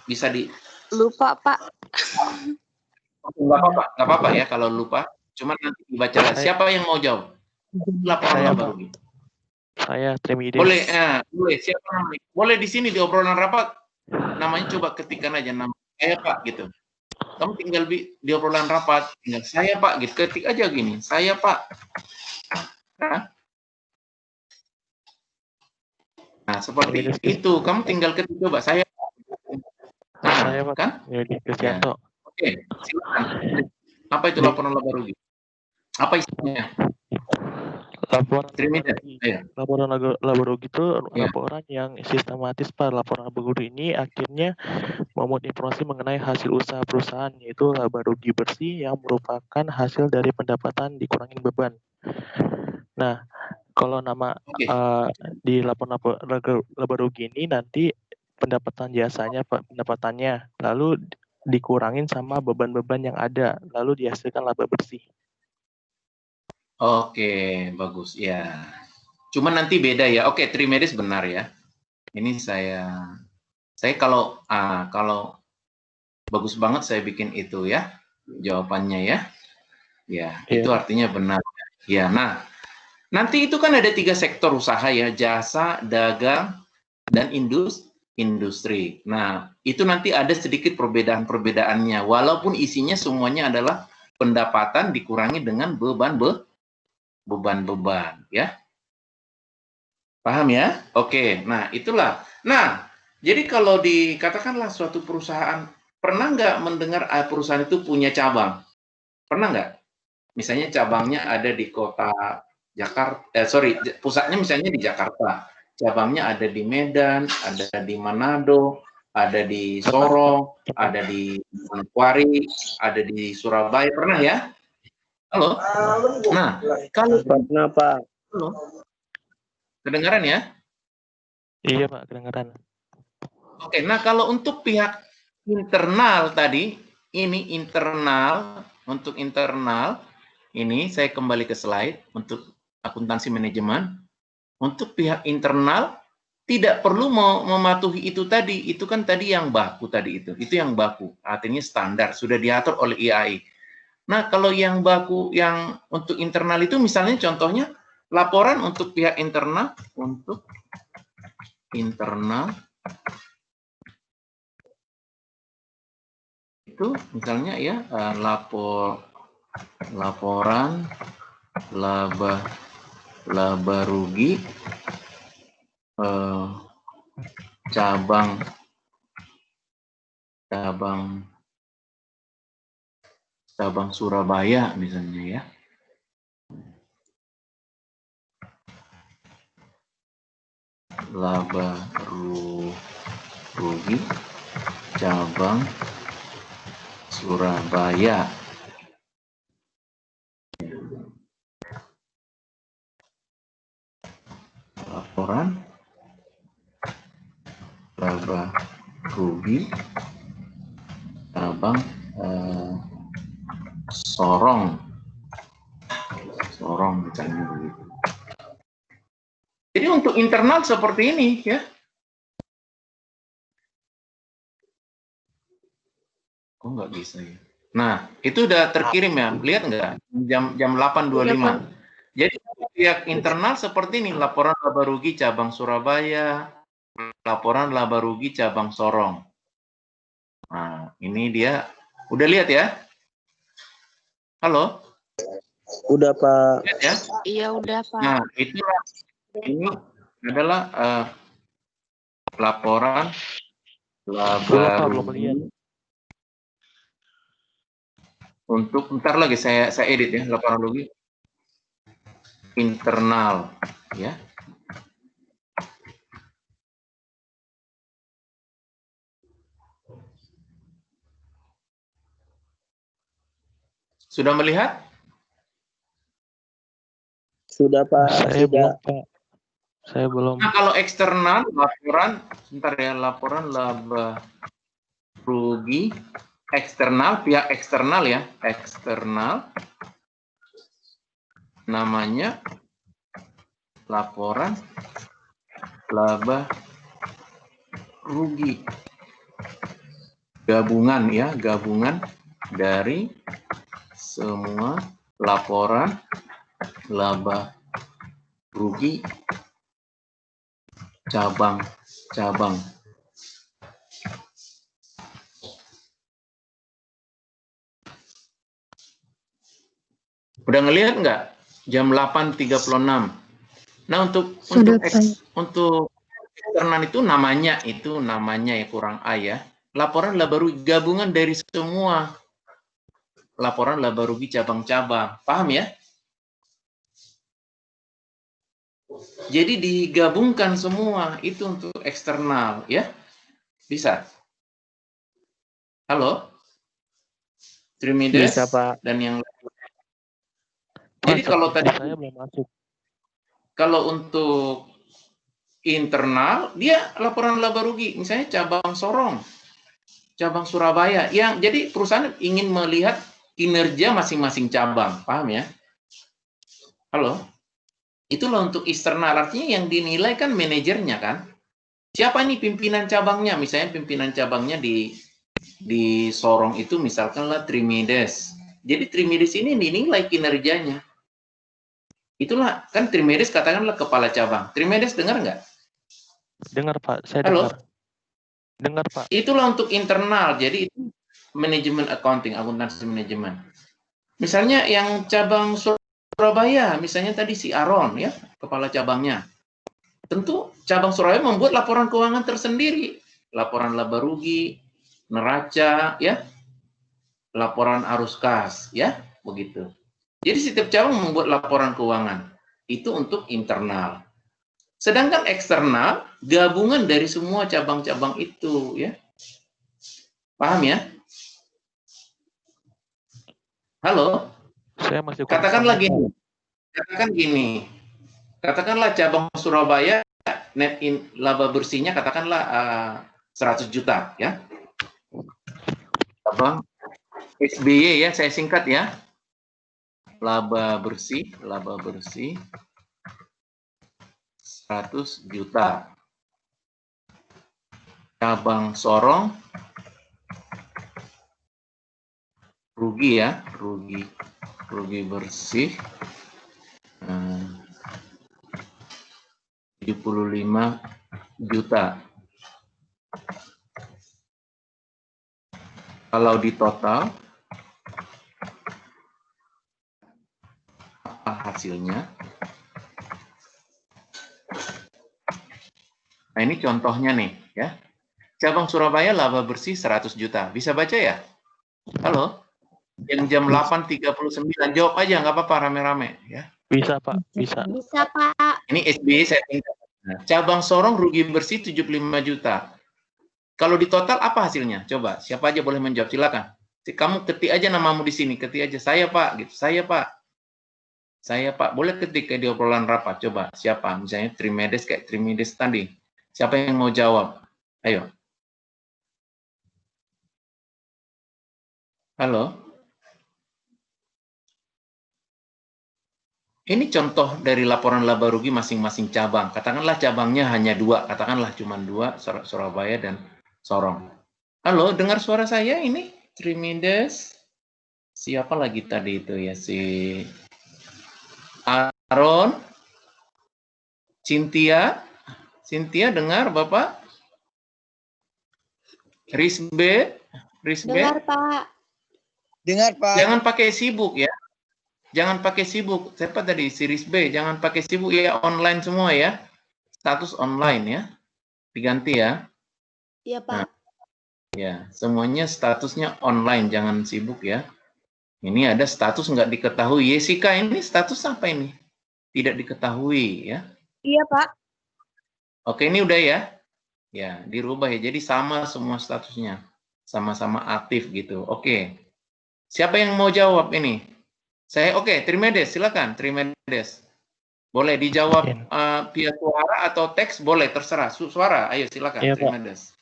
Bisa di... Lupa, Pak. Nggak apa-apa ya kalau lupa. Cuma nanti dibaca. Siapa yang mau jawab? Laporan laba rugi. Saya Trimides. Boleh, boleh. Siapa namanya? Boleh di sini di obrolan rapat. Namanya coba ketikkan aja nama saya Pak gitu. Kamu tinggal di obrolan rapat, tinggal saya Pak gitu. Ketik aja gini, saya Pak. Nah, seperti itu. Kamu tinggal ketik coba saya. Nah, Saya Pak. Kan? Yudi Kristianto. Oke, silakan. Apa itu laporan laba rugi? Apa isinya? Laporan laba rugi itu laporan yang sistematis, Pak. Laporan laba rugi ini akhirnya memuat informasi mengenai hasil usaha perusahaan, yaitu laba rugi bersih yang merupakan hasil dari pendapatan dikurangin beban. Nah, kalau nama di laporan laba rugi ini nanti pendapatan jasanya, Pak, pendapatannya, lalu dikurangin sama beban-beban yang ada, lalu dihasilkan laba bersih. Oke, bagus ya. Cuma nanti beda ya. Oke, Trimides benar ya. Ini saya kalau bagus banget saya bikin itu ya jawabannya ya. Ya, itu artinya benar. Ya, nah nanti itu kan ada 3 sektor usaha ya, jasa, dagang, dan industri. Nah, itu nanti ada sedikit perbedaan-perbedaannya. Walaupun isinya semuanya adalah pendapatan dikurangi dengan beban-beban ya. Paham ya? Oke, nah itulah. Nah, jadi kalau dikatakanlah suatu perusahaan, pernah nggak mendengar perusahaan itu punya cabang? Pernah nggak? Misalnya cabangnya ada di kota Jakarta, pusatnya misalnya di Jakarta, cabangnya ada di Medan, ada di Manado, ada di Sorong, ada di Manokwari, ada di Surabaya, pernah ya? Halo? Nah, kalau pernah Pak. Halo? Kedengaran ya? Iya Pak, kedengaran. Oke, nah kalau untuk pihak internal tadi, ini internal, untuk internal, ini saya kembali ke slide, untuk akuntansi manajemen, untuk pihak internal, tidak perlu mematuhi itu tadi, itu kan tadi yang baku tadi itu yang baku, artinya standar, sudah diatur oleh IAI. Nah, kalau yang baku, yang untuk internal itu misalnya contohnya, laporan untuk pihak internal, itu misalnya ya, laporan laba rugi cabang Surabaya misalnya ya. Laba rugi cabang Surabaya. Laporan laba rugi cabang Sorong misalnya begitu. Jadi untuk internal seperti ini ya. Kok nggak bisa ya? Nah, itu udah terkirim ya. Lihat nggak? Jam 8.25. Jadi pihak internal seperti ini, laporan laba rugi cabang Surabaya, laporan laba rugi cabang Sorong. Nah, ini dia. Udah lihat ya? Halo? Udah Pak. Lihat ya? Iya udah Pak. Nah, ini adalah laporan laba rugi. Untuk bentar lagi saya edit ya, laporan rugi internal ya. Sudah melihat? Sudah Pak. Saya belum. Nah, kalau eksternal laporan, sebentar ya, laporan laba rugi eksternal, pihak eksternal ya, eksternal namanya laporan laba rugi. Gabungan ya, gabungan dari semua laporan laba rugi cabang-cabang. Udah ngelihat nggak? Jam 8.36. Nah, untuk eksternal itu namanya ya kurang A ya. Laporan laba rugi gabungan dari semua laporan laba rugi cabang-cabang. Paham ya? Jadi digabungkan semua itu untuk eksternal ya. Bisa? Halo? Trimides Bisa, Pak. dan yang lain. Jadi kalau tadi saya belum masuk. Kalau untuk internal dia laporan laba rugi, misalnya cabang Sorong, cabang Surabaya, yang jadi perusahaan ingin melihat kinerja masing-masing cabang, paham ya? Halo? Itulah untuk eksternal, artinya yang dinilai kan manajernya kan. Siapa nih pimpinan cabangnya? Misalnya pimpinan cabangnya di Sorong itu misalkanlah Trimides. Jadi Trimides ini dinilai kinerjanya. Itulah kan Trimides katakanlah kepala cabang. Trimides dengar nggak? Dengar Pak, saya Halo? dengar. Dengar Pak. Itulah untuk internal. Jadi itu manajemen accounting, akuntansi manajemen. Misalnya yang cabang Surabaya, misalnya tadi si Aron ya, kepala cabangnya. Tentu cabang Surabaya membuat laporan keuangan tersendiri. Laporan laba rugi, neraca ya. Laporan arus kas ya, begitu. Jadi setiap cabang membuat laporan keuangan. Itu untuk internal. Sedangkan eksternal, gabungan dari semua cabang-cabang itu, ya. Paham ya? Halo? Saya masih Katakanlah gini. Katakanlah cabang Surabaya, net laba bersihnya katakanlah 100 juta, ya. Cabang SBY ya, saya singkat ya. Laba bersih 100 juta. Cabang Sorong rugi ya, rugi bersih 75 juta. Kalau di total apa hasilnya? Nah, ini contohnya nih, ya. Cabang Surabaya laba bersih 100 juta. Bisa baca ya? Halo? Yang jam 8.39, jawab aja, nggak apa-apa, rame-rame. Ya. Bisa, Pak. Bisa. Bisa, Pak. Ini SBY saya tingkat. Nah, cabang Sorong rugi bersih 75 juta. Kalau di total apa hasilnya? Coba, siapa aja boleh menjawab, silakan. Kamu ketik aja namamu di sini, ketik aja, saya Pak, gitu. Saya Pak, boleh ketik di obrolan rapat, coba, siapa? Misalnya Trimides, kayak Trimides tadi. Siapa yang mau jawab? Ayo. Halo? Ini contoh dari laporan laba rugi masing-masing cabang. Katakanlah cabangnya hanya 2, katakanlah cuma 2, Surabaya dan Sorong. Halo, dengar suara saya ini? Trimides. Siapa lagi tadi itu ya? Si Aron. Cynthia dengar Bapak? Risbe? Dengar, Pak. Dengar, Pak. Jangan pakai sibuk ya. Jangan pakai sibuk. Siapa tadi? Si Risbe. Jangan pakai sibuk ya. Online semua ya. Status online ya. Diganti ya. Iya, Pak. Nah, ya, semuanya statusnya online. Jangan sibuk ya. Ini ada status nggak diketahui. Yesika, ini status apa ini? Tidak diketahui ya. Iya, Pak. Oke, ini udah ya. Ya, dirubah ya. Jadi sama semua statusnya. Sama-sama aktif gitu. Oke. Siapa yang mau jawab ini? Oke, Trimides, silakan. Trimides. Boleh dijawab via suara atau teks? Boleh, terserah. Suara, ayo silakan. Iya, Trimides.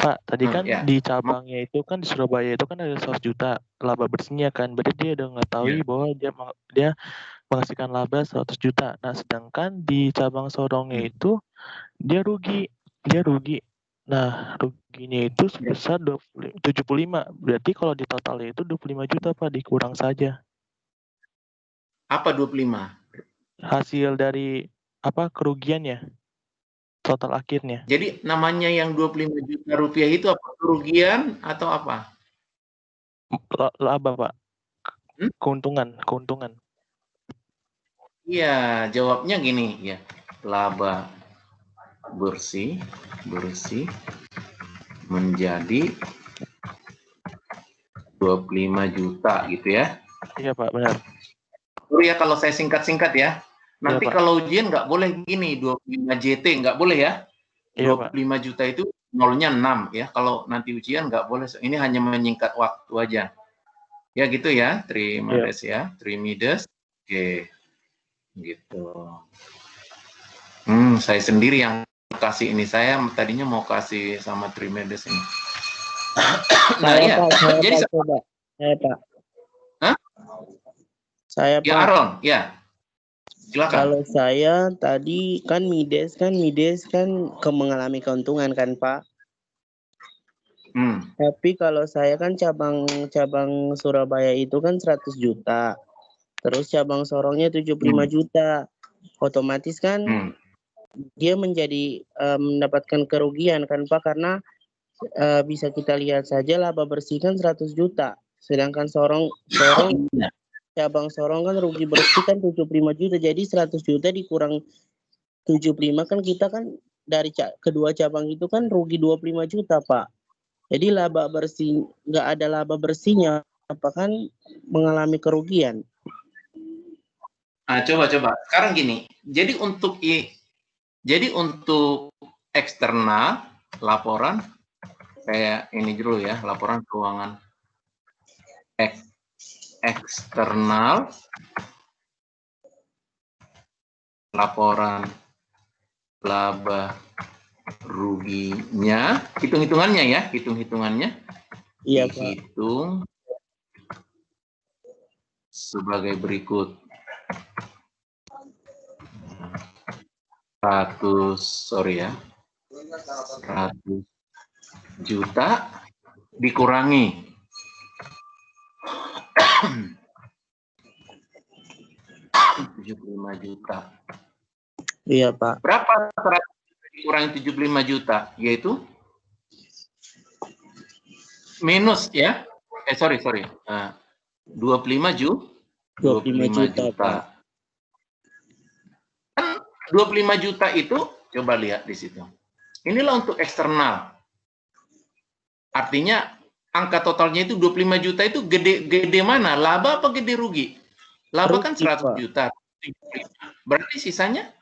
Pak, tadi kan ya. di cabangnya itu kan di Surabaya itu kan ada 100 juta laba bersihnya kan. Berarti dia udah ngetahui bahwa dia menghasilkan laba 100 juta. Nah, sedangkan di cabang Sorongnya itu dia rugi. Nah, ruginya itu sebesar 75. Berarti kalau di totalnya itu 25 juta, Pak, dikurang saja. Apa 25? Hasil dari kerugiannya, total akhirnya. Jadi namanya yang 25 juta rupiah itu apa? Kerugian atau apa? Laba, Pak. Keuntungan. Iya, jawabnya gini ya. Laba bersih menjadi 25 juta gitu ya. Iya, Pak, benar. Ya kalau saya singkat-singkat ya. Nanti Pak. kalau ujian nggak boleh gini, 25 JT nggak boleh ya. Iya, 25 juta itu nolnya 6 ya. Kalau nanti ujian nggak boleh. Ini hanya menyingkat waktu aja. Ya gitu ya, Trimides ya. Trimides. Oke. Gitu. Saya sendiri yang kasih ini. Saya tadinya mau kasih sama Trimides ini. Nah, Saya, ya. Pak, Jadi coba. Saya, Pak. Hah? Saya, Ya, Pak. Aron, ya. Silakan. Kalau saya tadi kan Mides kan mengalami keuntungan kan, Pak. Tapi kalau saya kan cabang Surabaya itu kan 100 juta. Terus cabang Sorongnya 75 juta. Otomatis kan dia menjadi mendapatkan kerugian kan, Pak, karena bisa kita lihat saja laba bersih kan 100 juta. Sedangkan cabang Sorong kan rugi bersih kan 75 juta. Jadi 100 juta dikurang 75 kan kita kan dari kedua cabang itu kan rugi 25 juta, Pak. Jadi laba bersih, nggak ada laba bersihnya, apa kan mengalami kerugian. Nah, coba. Sekarang gini. Jadi untuk eksternal laporan kayak ini dulu ya, laporan keuangan eksternal, laporan laba ruginya, hitung-hitungannya ya, Iya, dihitung sebagai berikut. 100 juta dikurangi 75 juta. Iya, Pak. Berapa 100 dikurangi 75 juta? Yaitu minus ya. 25 juta. Pak. 25 juta itu coba lihat di situ. Inilah untuk eksternal. Artinya angka totalnya itu 25 juta itu gede mana? Laba apa gede rugi? Laba kan 100 juta. Berarti sisanya?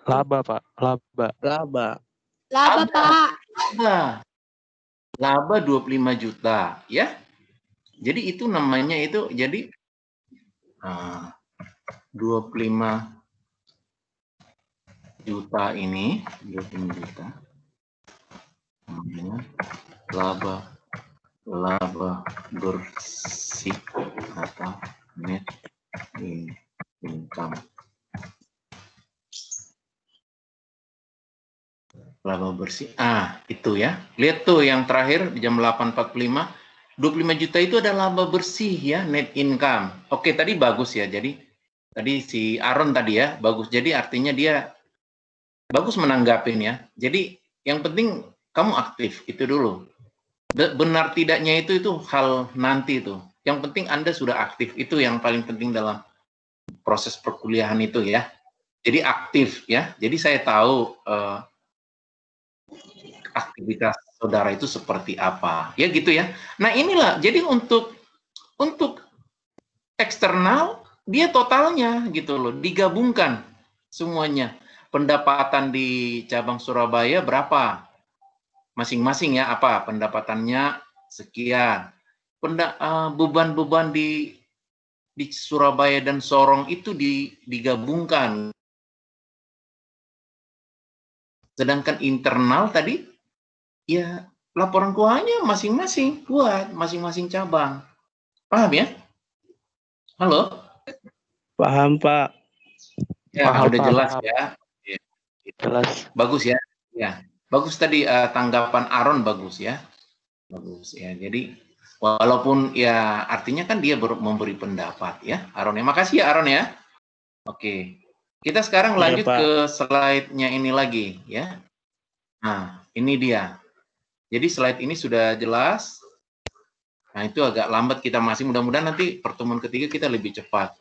Laba, Pak. Laba, Pak. Laba 25 juta, ya. Jadi itu namanya itu jadi 25 juta ini, 25 juta. Namanya laba bersih atau net income. Laba bersih. Itu ya. Lihat tuh yang terakhir di jam 8.45. 25 juta itu ada laba bersih ya, net income. Oke, tadi bagus ya. Jadi tadi si Aaron tadi ya, bagus. Jadi artinya dia bagus menanggapin ya. Jadi yang penting kamu aktif itu dulu. Benar tidaknya itu hal nanti itu. Yang penting Anda sudah aktif. Itu yang paling penting dalam proses perkuliahan itu ya. Jadi aktif ya. Jadi saya tahu aktivitas saudara itu seperti apa. Ya gitu ya. Nah inilah, jadi untuk eksternal, dia totalnya gitu loh, digabungkan semuanya. Pendapatan di cabang Surabaya berapa? Masing-masing ya, apa? Pendapatannya sekian. Beban-beban di Surabaya dan Sorong itu digabungkan. Sedangkan internal tadi, ya laporan keuangannya masing-masing buat masing-masing cabang. Paham ya? Halo? Paham, Pak. Ya, Paham, udah Pak, jelas paham. ya. Ya, gitu. Jelas. Bagus ya. Ya, bagus tadi tanggapan Aaron bagus ya. Bagus ya. Jadi walaupun ya artinya kan dia memberi pendapat ya, Aaron ya. Makasih ya Aaron ya. Oke. Kita sekarang Iya, lanjut Pak. ke slide-nya ini lagi ya. Nah, ini dia. Jadi slide ini sudah jelas. Nah, itu agak lambat kita masih, mudah-mudahan nanti pertemuan ketiga kita lebih cepat.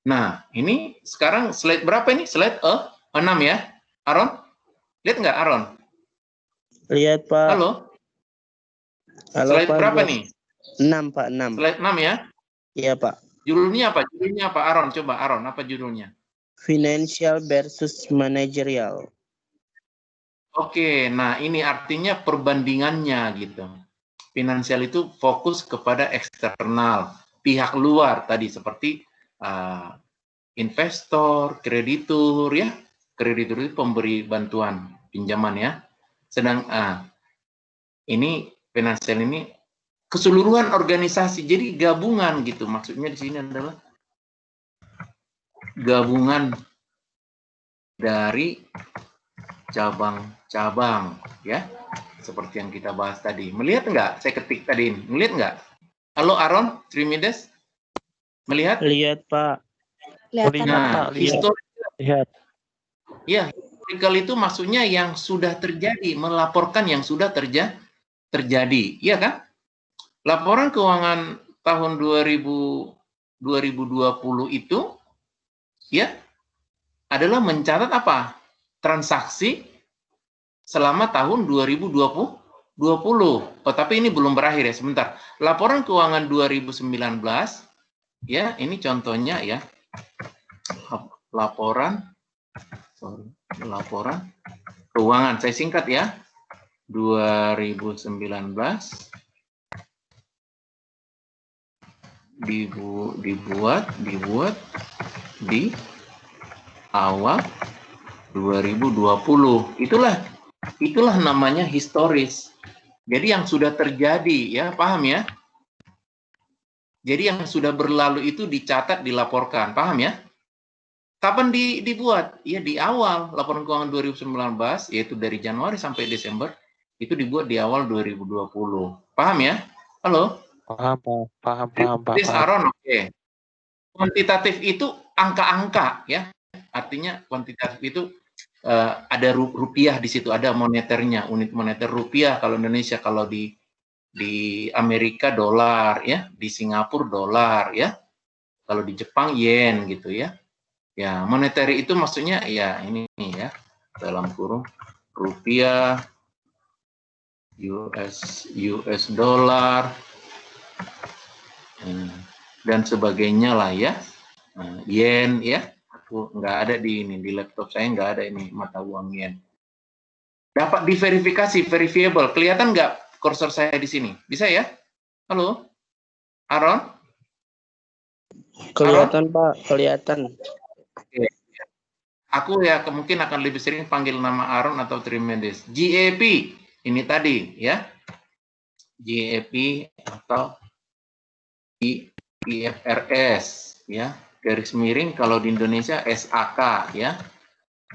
Nah, ini sekarang slide berapa ini? Slide 6 ya, Aaron? Lihat nggak, Aaron? Lihat, Pak. Halo? Halo, Slide Pak. berapa Lihat. nih? 6, Pak. 6. Slide 6 ya? Iya, Pak. Judulnya apa? Judulnya apa, Aaron? Coba, Aaron, apa judulnya? Financial versus managerial. Oke, nah ini artinya perbandingannya gitu. Finansial itu fokus kepada eksternal, pihak luar tadi seperti investor, kreditur ya. Kreditur itu pemberi bantuan pinjaman ya. Sedang ini finansial ini keseluruhan organisasi, jadi gabungan gitu. Maksudnya di sini adalah gabungan dari cabang-cabang ya, seperti yang kita bahas tadi. Melihat nggak? Saya ketik tadi ini. Melihat nggak? Halo Aaron, Trimides? Melihat? Lihat, Pak. Kelihatan, Nah, Pak. Lihat. Ya, historical itu maksudnya yang sudah terjadi, melaporkan yang sudah terjadi, iya kan? Laporan keuangan tahun 2020 itu ya adalah mencatat apa? Transaksi selama tahun 2020. Oh, tapi ini belum berakhir ya, sebentar. Laporan keuangan 2019 ya, ini contohnya ya. Laporan keuangan, saya singkat ya. 2019 dibuat di awal 2020. Itulah namanya historis. Jadi yang sudah terjadi ya, paham ya? Jadi yang sudah berlalu itu dicatat, dilaporkan, paham ya? Kapan dibuat? Ya di awal laporan keuangan 2019, yaitu dari Januari sampai Desember, itu dibuat di awal 2020. Paham ya? Halo? Paham, Pak. This Aaron, oke. Kuantitatif itu angka-angka ya. Artinya kuantitatif itu ada rupiah di situ, ada moneternya, unit moneter rupiah kalau Indonesia, kalau di Amerika dolar ya, di Singapura dolar ya. Kalau di Jepang yen gitu ya. Ya, monetary itu maksudnya ya ini ya, dalam kurung rupiah, US dollar, dan sebagainya lah ya. Yen ya, aku nggak ada di laptop saya nggak ada ini mata uang yen. Dapat diverifikasi, verifiable. Kelihatan nggak kursor saya di sini? Bisa ya? Halo, Aaron? Kelihatan, Aaron? Pak, kelihatan. Oke. Aku ya mungkin akan lebih sering panggil nama Aaron atau Trimides. GAP ini tadi ya, GAP atau IFRS ya, garis miring kalau di Indonesia SAK ya,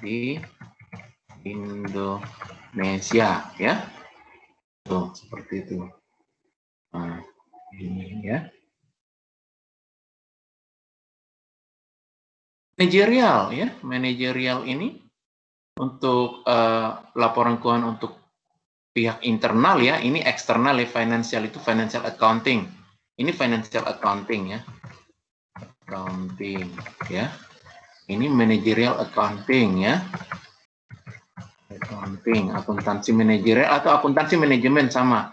di Indonesia ya, tuh seperti itu. Nah, ini ya. Manajerial ya, manajerial ini untuk laporan keuangan untuk pihak internal ya, ini eksternal ya, financial itu financial accounting. Ini financial accounting ya. Accounting ya. Ini managerial accounting ya. Accounting, akuntansi manajerial atau akuntansi manajemen sama.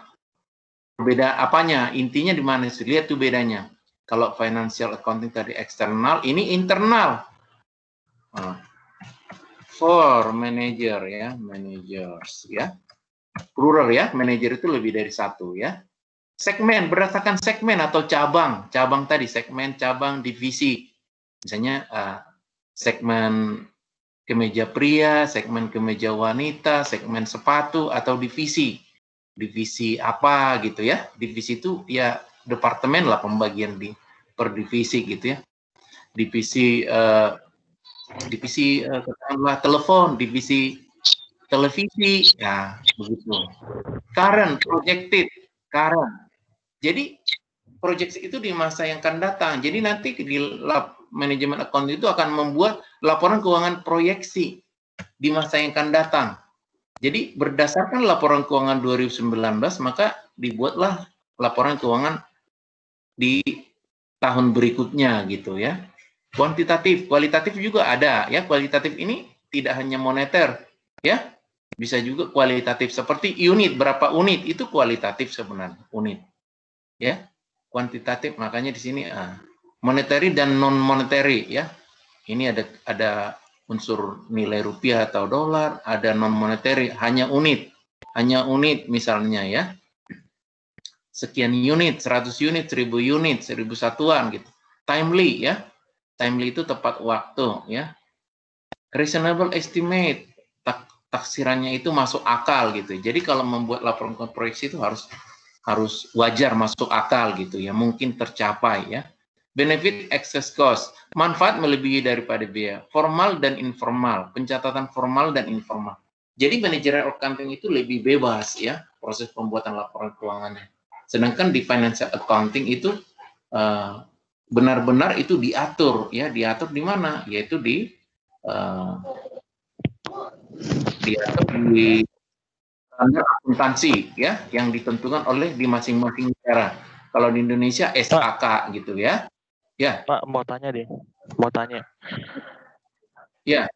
Beda apanya? Intinya di mana? Lihat tuh bedanya. Kalau financial accounting tadi eksternal, ini internal. For manager ya, managers ya. Plural ya, manager itu lebih dari satu ya. Segmen, berdasarkan segmen atau cabang. Cabang tadi, segmen, cabang, divisi. Misalnya segmen kemeja pria, segmen kemeja wanita, segmen sepatu, atau divisi. Divisi apa gitu ya. Divisi itu ya departemen lah, pembagian per divisi gitu ya. divisi katakanlah telepon, divisi televisi, ya begitu. Current, projected, current. Jadi proyeksi itu di masa yang akan datang. Jadi nanti di manajemen account itu akan membuat laporan keuangan proyeksi di masa yang akan datang. Jadi berdasarkan laporan keuangan 2019, maka dibuatlah laporan keuangan di tahun berikutnya gitu ya. Kuantitatif, kualitatif juga ada ya. Kualitatif ini tidak hanya moneter ya, bisa juga kualitatif seperti unit, berapa unit itu kualitatif sebenarnya, unit ya. Kuantitatif makanya di sini monetary dan non monetary ya. Ini ada unsur nilai rupiah atau dolar, ada non monetary hanya unit misalnya ya. Sekian unit, 100 unit, 1000 unit, 1000 satuan gitu. Timely ya. Timely itu tepat waktu ya. Reasonable estimate, taksirannya itu masuk akal gitu. Jadi kalau membuat laporan proyeksi itu harus wajar, masuk akal gitu ya, mungkin tercapai ya. Benefit excess cost, manfaat melebihi daripada biaya, formal dan informal, pencatatan formal dan informal. Jadi managerial accounting itu lebih bebas ya, proses pembuatan laporan keuangannya. Sedangkan di financial accounting itu benar-benar itu diatur ya, diatur di mana? Yaitu diatur di standar akuntansi ya, yang ditentukan oleh di masing-masing negara. Kalau di Indonesia SAK gitu ya. Ya. Pak, mau tanya. Ya.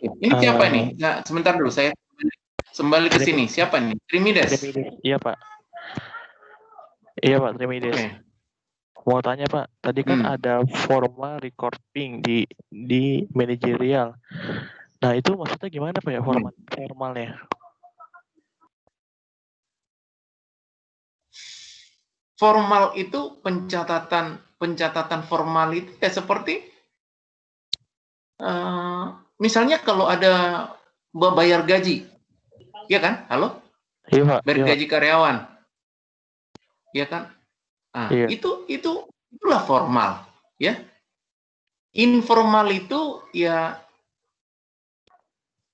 Ini siapa nih? Nah, sebentar dulu saya kembali ke sini. Siapa nih? Trimides. Iya, Pak. Iya, Pak, Trimides. Okay. Mau tanya, Pak. Tadi kan ada formal recording di manajerial. Nah, itu maksudnya gimana, Pak ya, formalnya? Formal itu pencatatan formal itu ya seperti misalnya kalau ada bayar gaji, ya kan? Halo? Iya, Pak. Bayar gaji karyawan, ya kan? Nah, iya. Itulah formal, ya. Informal itu ya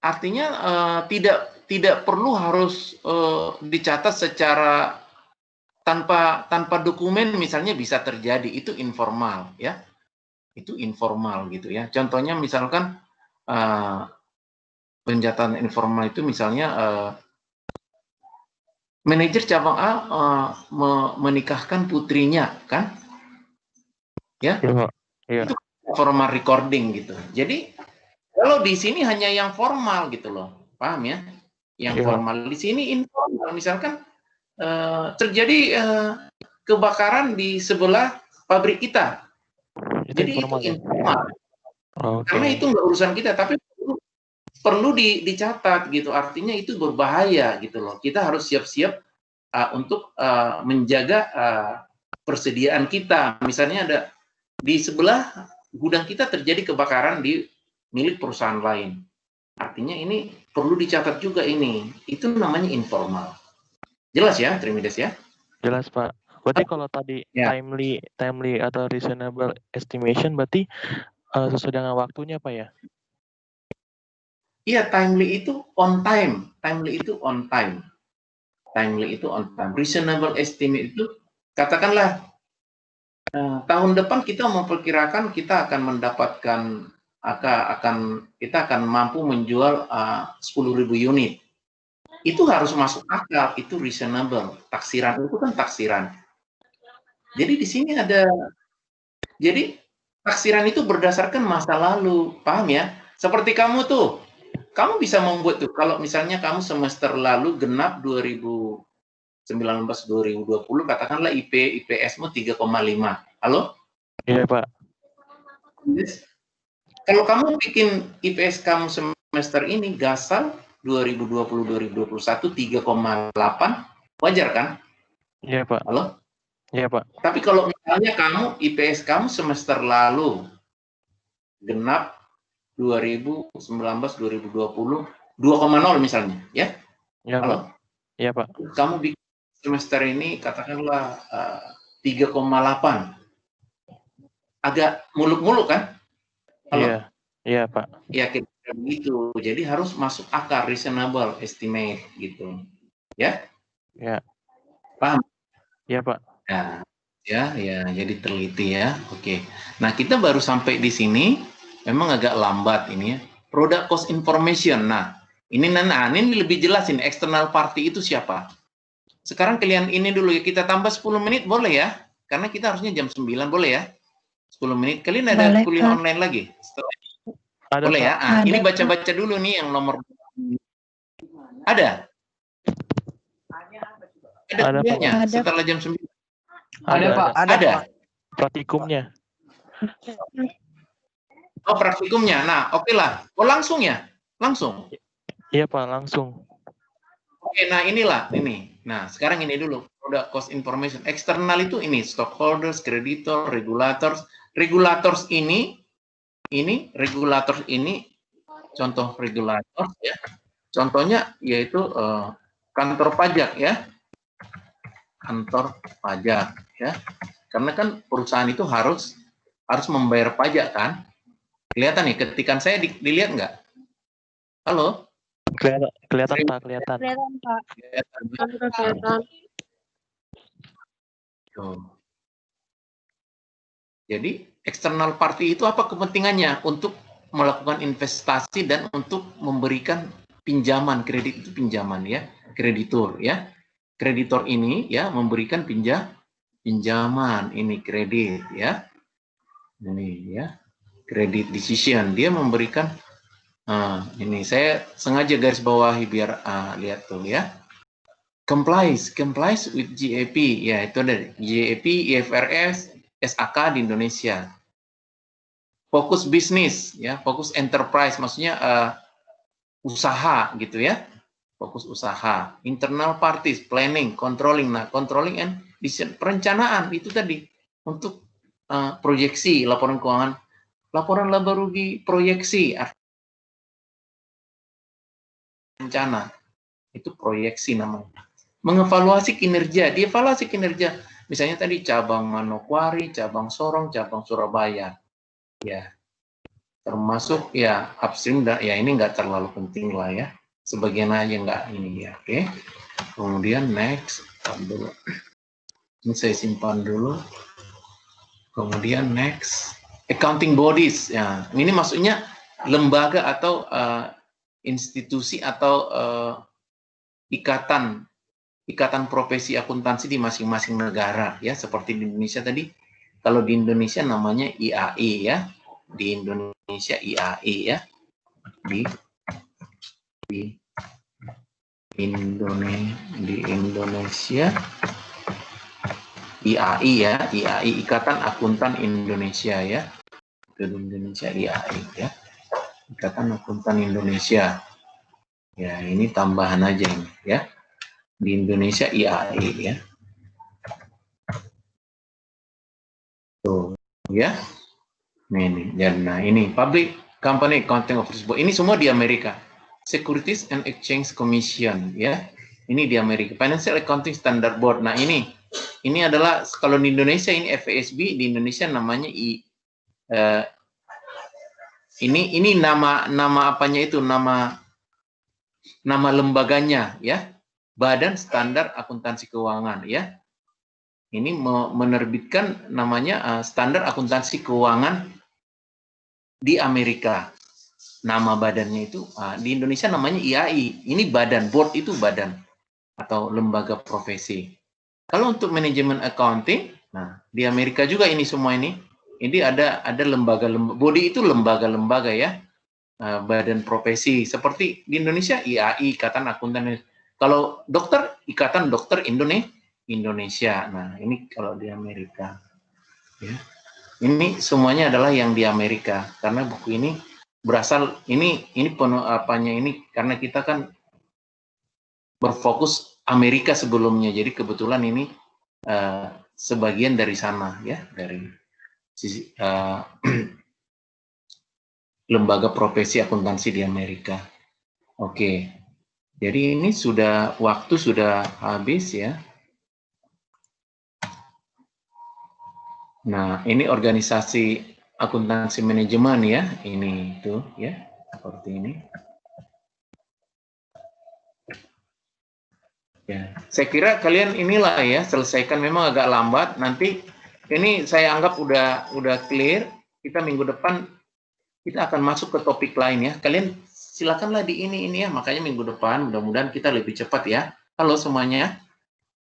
artinya tidak perlu harus dicatat secara tanpa dokumen, misalnya bisa terjadi, itu informal ya, itu informal gitu ya. Contohnya misalkan pencatatan informal itu misalnya manajer cabang A menikahkan putrinya kan ya, itu formal recording gitu. Jadi kalau di sini hanya yang formal gitu loh, paham ya, yang formal. Di sini informal, misalkan terjadi kebakaran di sebelah pabrik kita. Jadi itu informal. Karena itu nggak urusan kita, tapi perlu dicatat gitu. Artinya itu berbahaya gitu loh. Kita harus siap-siap untuk menjaga persediaan kita. Misalnya ada di sebelah gudang kita terjadi kebakaran di milik perusahaan lain. Artinya ini perlu dicatat juga ini. Itu namanya informal. Jelas ya, Trimides ya? Jelas, Pak. Berarti kalau tadi timely atau reasonable estimation berarti sesuai dengan waktunya, Pak ya? Iya, timely itu on time. Timely itu on time. Reasonable estimate itu katakanlah tahun depan kita memperkirakan kita akan mendapatkan kita akan mampu menjual 10.000 unit. Itu harus masuk akal, itu reasonable. Taksiran itu kan taksiran. Jadi di sini jadi taksiran itu berdasarkan masa lalu, paham ya? Seperti kamu tuh, kamu bisa membuat tuh, kalau misalnya kamu semester lalu genap 2019-2020, katakanlah IPS-mu 3,5. Halo? Iya, Pak. Kalau kamu bikin IPS kamu semester ini gasal 2020-2021 3,8, wajar kan? Iya, Pak. Halo? Iya, Pak. Tapi kalau misalnya IPS kamu semester lalu genap 2019-2020 2,0 misalnya, ya? Iya, Halo? Pak. Iya, Pak. Kamu bikin semester ini katakanlah 3,8. agak muluk-muluk kan? Halo? Iya Pak. Ya kira-kira begitu. Jadi harus masuk akal, reasonable estimate gitu. Ya? Ya. Paham? Iya Pak. Ya, jadi teliti ya. Oke. Nah, kita baru sampai di sini. Memang agak lambat ini ya. Product cost information. Nah, ini lebih jelas ini. External party itu siapa? Sekarang kalian ini dulu ya. Kita tambah 10 menit boleh ya? Karena kita harusnya jam 9 boleh ya? 10 menit. Kalian ada Boleh, kuliah Pak. online lagi? Ada, boleh Pak. ya? Ini baca-baca dulu nih yang nomor. Ada? Ada kuliahnya setelah jam 9. Ada, Pak. Ada. Praktikumnya. Oh, praktikumnya. Nah, oke lah. Oh, langsung ya? Langsung? Iya, Pak, langsung. Oke, nah inilah. Ini. Nah, sekarang ini dulu. Product cost information. Eksternal itu ini. Stockholders, kreditor, regulators. Regulators ini, contoh regulator ya. Contohnya yaitu kantor pajak ya. Kantor pajak ya. Karena kan perusahaan itu harus membayar pajak kan. Kelihatan nih, ketikan saya dilihat nggak? Halo? Kelihatan Pak, kelihatan. Kelihatan, Pak. Kelihatan. Jadi, external party itu apa kepentingannya? Untuk melakukan investasi dan untuk memberikan pinjaman. Kredit itu pinjaman ya, kreditur ya. Kreditor ini ya memberikan pinjaman, ini kredit ya. Ini ya. Credit decision, dia memberikan ini saya sengaja garis bawahi biar lihat tuh ya. Complies with GAAP ya, itu ada GAAP, IFRS, SAK di Indonesia. Fokus bisnis ya, fokus enterprise maksudnya usaha gitu ya. Fokus usaha. Internal parties, planning, controlling. Nah, controlling and decision, perencanaan itu tadi untuk proyeksi laporan keuangan. Laporan laba rugi proyeksi rencana itu proyeksi namanya. Mengevaluasi kinerja, dievaluasi kinerja. Misalnya tadi cabang Manokwari, cabang Sorong, cabang Surabaya. Ya. Termasuk ya upstream dan ya ini nggak terlalu penting lah ya. Sebagian aja nggak ini ya. Oke. Kemudian next dulu. Ini saya simpan dulu. Kemudian next. Accounting bodies, ya ini maksudnya lembaga atau institusi atau ikatan profesi akuntansi di masing-masing negara ya, seperti di Indonesia tadi. Kalau di Indonesia namanya IAI ya, di Indonesia IAI ya, di Indonesia IAI ya, IAI Ikatan Akuntan Indonesia ya. Di Indonesia IAI ya, Ikatan Akuntan Indonesia ya, ini tambahan aja ini ya, di Indonesia IAI ya, tuh ya, ini dan nah ini Public Company Accounting Office Board, ini semua di Amerika. Securities and Exchange Commission ya, ini di Amerika. Financial Accounting Standard Board, nah ini adalah kalau di Indonesia ini FASB, di Indonesia namanya ini nama apanya itu, nama lembaganya ya, Badan Standar Akuntansi Keuangan ya. Ini menerbitkan namanya Standar Akuntansi Keuangan di Amerika. Nama badannya itu di Indonesia namanya IAI. Ini badan, board itu badan atau lembaga profesi. Kalau untuk manajemen accounting, nah di Amerika juga ini semua ini ada lembaga, body itu lembaga-lembaga ya, badan profesi. Seperti di Indonesia IAI, Ikatan Akuntan. Kalau dokter, Ikatan Dokter Indonesia. Nah ini kalau di Amerika ya. Ini semuanya adalah yang di Amerika, karena buku ini berasal ini penuh apanya ini, karena kita kan berfokus Amerika sebelumnya, jadi kebetulan ini sebagian dari sana ya, dari sisi lembaga profesi akuntansi di Amerika. Oke, jadi ini waktu sudah habis ya. Nah, ini organisasi akuntansi manajemen ya, ini itu ya, seperti ini. Ya, saya kira kalian inilah ya, selesaikan, memang agak lambat. Nanti ini saya anggap udah clear. Kita minggu depan kita akan masuk ke topik lain ya. Kalian silakanlah di ini ya. Makanya minggu depan mudah-mudahan kita lebih cepat ya. Halo semuanya.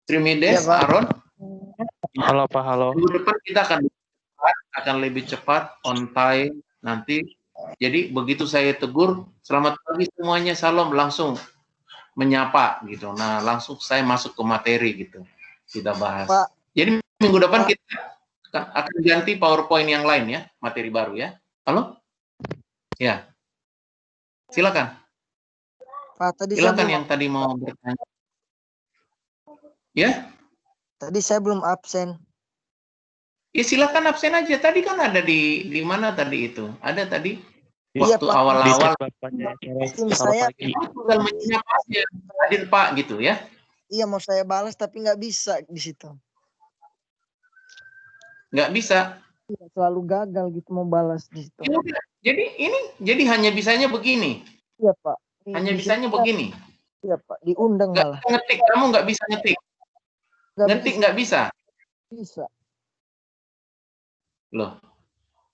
Trimides, Iya, Pak. Aaron. Halo Pak, halo. Minggu depan kita akan lebih cepat, on time nanti. Jadi begitu saya tegur, selamat pagi semuanya, salam, langsung menyapa gitu. Nah, langsung saya masuk ke materi gitu. Kita bahas. Pak. Jadi minggu depan kita akan ganti PowerPoint yang lain ya, materi baru ya. Halo? Ya. Silakan. Pak, tadi Silakan saya yang tadi mau bertanya. Ya? Tadi saya belum absen. Ya silakan absen aja. Tadi kan ada di mana tadi itu? Ada tadi Iya, waktu Pak. awal-awal. Tim saya Tinggal menyapa aja, hadir Pak gitu ya. iya mau saya balas tapi nggak bisa di situ. Nggak bisa. Iya, selalu gagal gitu mau balas di situ. Ya udah. Jadi hanya bisanya begini. Iya, Pak. Hanya bisanya begini. Iya, Pak. Diundang Nggak malah. ngetik, kamu nggak bisa ngetik. Ngetik nggak bisa. Bisa. Loh.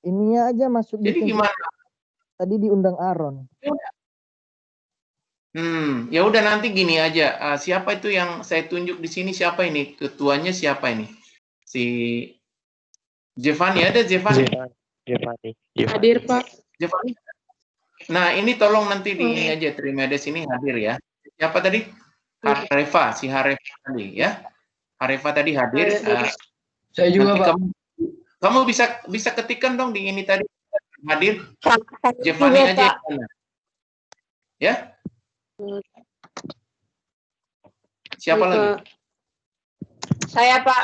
Ininya aja masuk Jadi di gimana? Tadi diundang Aaron. Ya udah nanti gini aja. Siapa itu yang saya tunjuk di sini? Siapa ini? Ketuanya siapa ini? Si Jevani, ada Jevani? Jevani. Hadir, Pak. Jevani. Nah, ini tolong nanti di ini aja, Trimides ini hadir ya. Siapa tadi? Harefa, si Harefa tadi ya. Harefa tadi hadir. Saya juga, Pak. Kamu bisa ketikkan dong di ini tadi hadir. Jevani aja. Ya? Siapa lagi? Saya, Pak.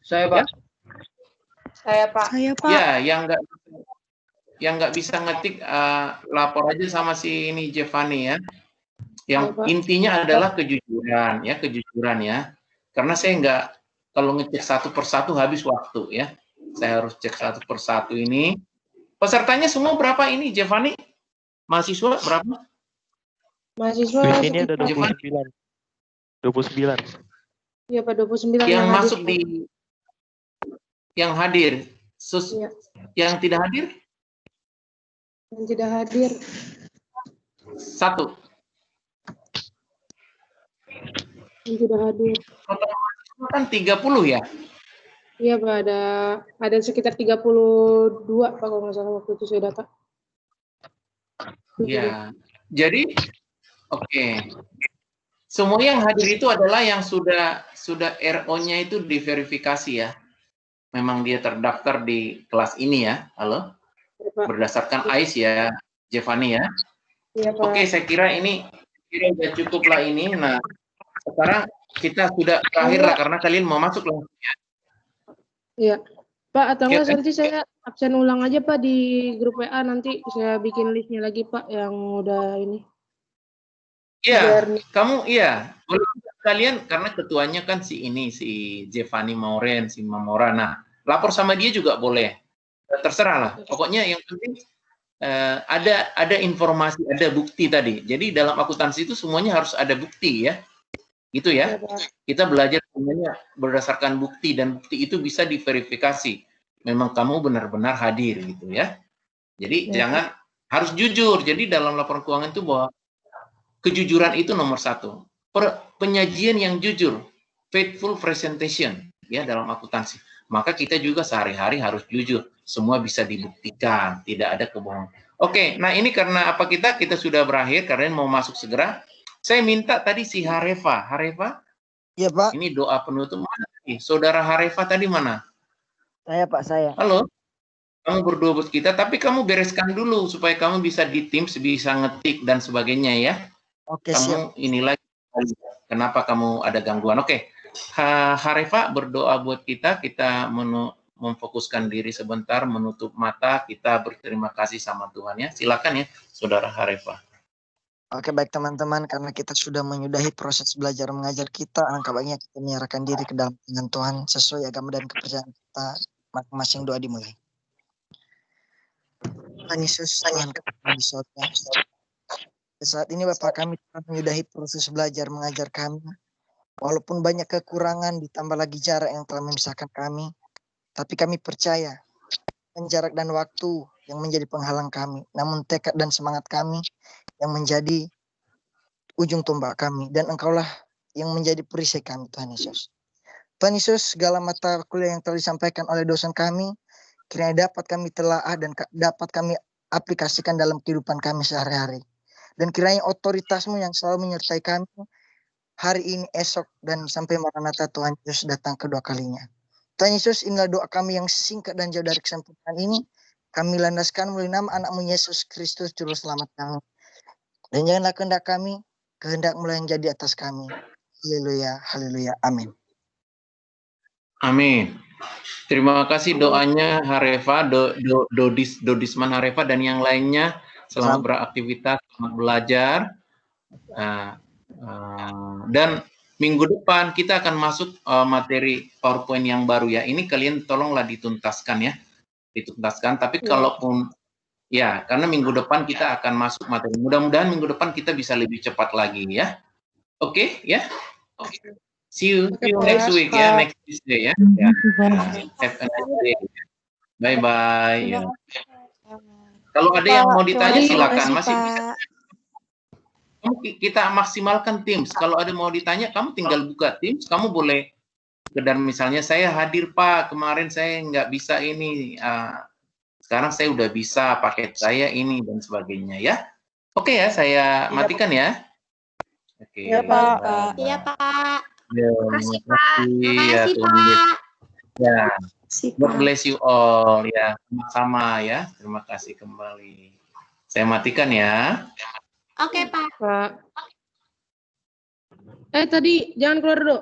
Saya, Pak. Saya, Pak. Ya, yang nggak bisa ngetik lapor aja sama si ini Jevani ya. Yang intinya adalah kejujuran ya. Karena saya nggak, kalau ngecek satu persatu habis waktu ya. Saya harus cek satu persatu ini. Pesertanya semua berapa ini Jevani? Mahasiswa berapa? Mahasiswa di sini ada 29. 29. Iya, Pak, 29 Yang hadir, masuk Pak. yang hadir. Iya. Yang tidak hadir? Yang tidak hadir. 1. Yang tidak hadir. Kan 30 ya? Iya, Pak, ada sekitar 32, Pak, kalau nggak salah waktu itu saya data. Ya. Jadi oke. Semua yang hadir itu adalah yang sudah RO-nya itu diverifikasi ya. Memang dia terdaftar di kelas ini ya. Halo? Berdasarkan AIS ya, Jevani ya. Iya, Pak. Oke, saya kira udah cukup lah ini. Nah, sekarang kita sudah terakhir lah karena kalian mau masuk langsung ya. Iya. Pak, atau enggak Oke. nanti saya absen ulang aja, Pak, di grup WA, nanti saya bikin listnya lagi, Pak, yang udah ini. Iya, kamu iya. Boleh kalian, karena ketuanya kan si Jevani Mauren, si Mamora. Nah, lapor sama dia juga boleh. Terserah lah. Pokoknya yang penting ada informasi, ada bukti tadi. Jadi dalam akuntansi itu semuanya harus ada bukti ya. Gitu ya. Kita belajar semuanya berdasarkan bukti, dan bukti itu bisa diverifikasi. Memang kamu benar-benar hadir gitu ya. Jadi jangan, harus jujur. Jadi dalam laporan keuangan itu bahwa kejujuran itu nomor 1. Penyajian yang jujur, faithful presentation ya dalam akuntansi. Maka kita juga sehari-hari harus jujur. Semua bisa dibuktikan, tidak ada kebohongan. Oke, nah ini karena apa kita sudah berakhir, kalian mau masuk segera. Saya minta tadi si Harefa. Harefa? Iya, Pak. Ini doa penutup mana nih? Saudara Harefa tadi mana? Saya, Pak, saya. Halo? Kamu berdua buat kita, tapi kamu bereskan dulu supaya kamu bisa di Teams, bisa ngetik dan sebagainya ya. Oke, Kamu siap. inilah kenapa kamu ada gangguan. Oke. Harefa berdoa buat kita memfokuskan diri sebentar, menutup mata, kita berterima kasih sama Tuhan ya. Silakan ya, Saudara Harefa. Oke, baik teman-teman, karena kita sudah menyudahi proses belajar mengajar kita, alangkah baiknya kita menyerahkan diri ke dalam tangan Tuhan sesuai agama dan kepercayaan kita. Masing-masing doa dimulai. Tuhan Yesus, Tuhan kami di sorga. Saat ini Bapak kami telah menyudahi proses belajar mengajar kami. Walaupun banyak kekurangan ditambah lagi jarak yang telah memisahkan kami. Tapi kami percaya jarak dan waktu yang menjadi penghalang kami. Namun tekad dan semangat kami yang menjadi ujung tombak kami. Dan Engkaulah yang menjadi perisai kami Tuhan Yesus. Tuhan Yesus, segala mata kuliah yang telah disampaikan oleh dosen kami, kiranya dapat kami telaah dan dapat kami aplikasikan dalam kehidupan kami sehari-hari. Dan kiranya otoritas-Mu yang selalu menyertai kami hari ini, esok, dan sampai Maranatha Tuhan Yesus datang kedua kalinya. Tuhan Yesus, inilah doa kami yang singkat dan jauh dari kesempurnaan ini. Kami landaskan melalui nama anak-Mu Yesus Kristus, Juru Selamat kami. Dan janganlah kehendak kami, kehendak-Mu yang jadi atas kami. Haleluya, haleluya, amin. Amin. Terima kasih doanya Harefa, Dodisman Harefa dan yang lainnya. Selamat beraktivitas, selamat belajar. Dan minggu depan kita akan masuk materi PowerPoint yang baru ya. Ini kalian tolonglah dituntaskan ya. Dituntaskan. Tapi kalaupun ya, karena minggu depan kita akan masuk materi. Mudah-mudahan minggu depan kita bisa lebih cepat lagi ya. Oke, ya. Oke. See you next week ya, next Tuesday ya. Have a nice day. Bye bye. Ya. Kalau ada yang mau ditanya silakan. Masih bisa. Kita maksimalkan Teams. Kalau ada mau ditanya, kamu tinggal buka Teams. Kamu boleh sekedar misalnya saya hadir Pak, kemarin saya nggak bisa ini. Sekarang saya udah bisa, paket saya ini dan sebagainya ya. Oke ya, saya matikan ya. Oke. Iya Pak. Iya Pak. Terima kasih Pak. Makasih Pak. Ya. God bless you all ya. Sama-sama ya. Terima kasih kembali. Saya matikan ya. Oke Pak. Tadi jangan keluar dulu.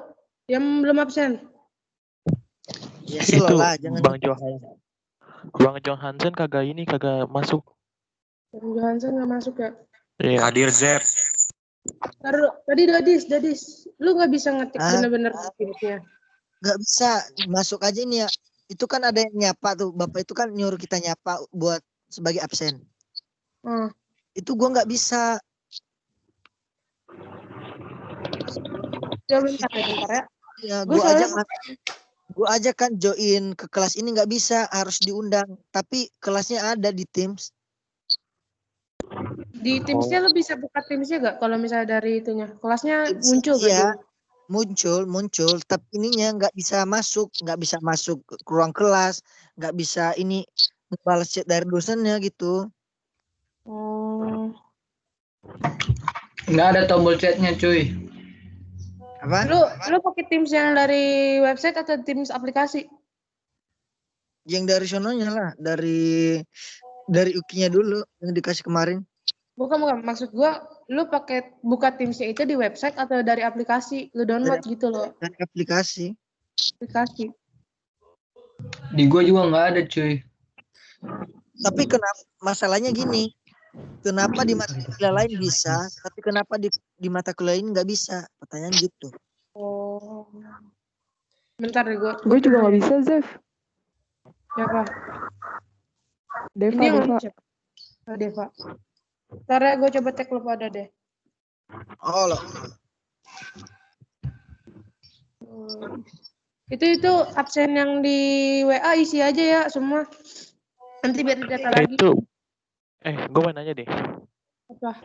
Yang belum absen. Ya, Itu lah, jangan. Bang Johansen kagak masuk. Bang Johansen nggak masuk ya? Iya. Hadir Zep. Tadi Dadis, lu nggak bisa ngetik bener-bener Teams-nya. Nggak bisa, masuk aja ini ya. Itu kan ada yang nyapa tuh, Bapak itu kan nyuruh kita nyapa buat sebagai absen. Itu gua nggak bisa. Ya bentar ya. Ya, gua aja kan join ke kelas ini nggak bisa, harus diundang. Tapi kelasnya ada di Teams. Di Teams-nya lu bisa buka Teams-nya nggak? Kalau misalnya dari itunya, kelasnya muncul gak? Iya, muncul. Tapi ininya nggak bisa masuk ke ruang kelas, nggak bisa ini balas chat dari dosennya gitu. Nggak ada tombol chatnya cuy. Apa? Lu pakai Teams yang dari website atau Teams aplikasi? Yang dari sononya lah, dari UKI-nya dulu yang dikasih kemarin. Bukan. Maksud gua, lu pakai buka Teams-nya itu di website atau dari aplikasi? Lu download gitu loh. Dari aplikasi. Di gua juga nggak ada cuy. Tapi kenapa masalahnya gini? Kenapa di mata kuliah lain bisa, tapi kenapa di mata kuliah ini nggak bisa? Pertanyaan gitu. Oh. Bentar deh gua. Gue juga nggak bisa, Zef. Siapa? Deva. Deva. Ntar ya gue coba cek lu pada deh. Oh loh. Itu absen yang di WA isi aja ya semua. Nanti biar data lagi. Gue mau nanya deh. Apa?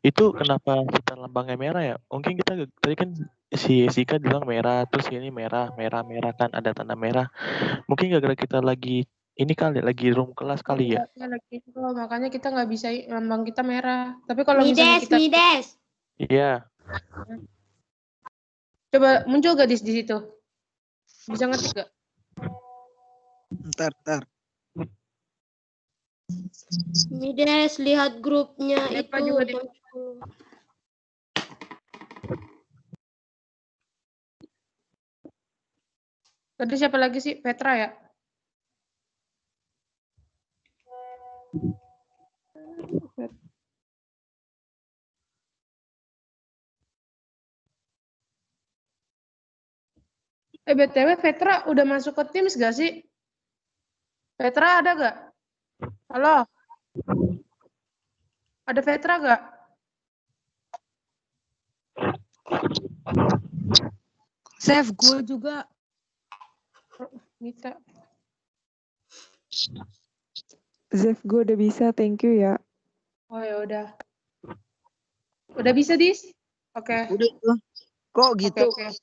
Itu kenapa kita lambangnya merah ya? Mungkin kita tadi kan si Sika bilang merah, terus ini merah kan ada tanda merah. Mungkin gara-gara kita lagi ini kali lagi room kelas kali ya. Makanya kita nggak bisa lambang kita merah. Tapi kalau misalnya kita Iya. Coba muncul gak di situ? Bisa ngetik gak? Ntar. Mides, lihat grupnya Siapa itu. Juga Tadi siapa lagi sih? Petra ya? BTW Petra udah masuk ke Teams gak sih? Petra ada gak? Halo? Ada Petra gak? Save gue juga. Bisa. Zef, gue udah bisa, thank you ya. Oh ya udah. Udah bisa, Dis? Oke. Udah itu. Kok gitu? Oke.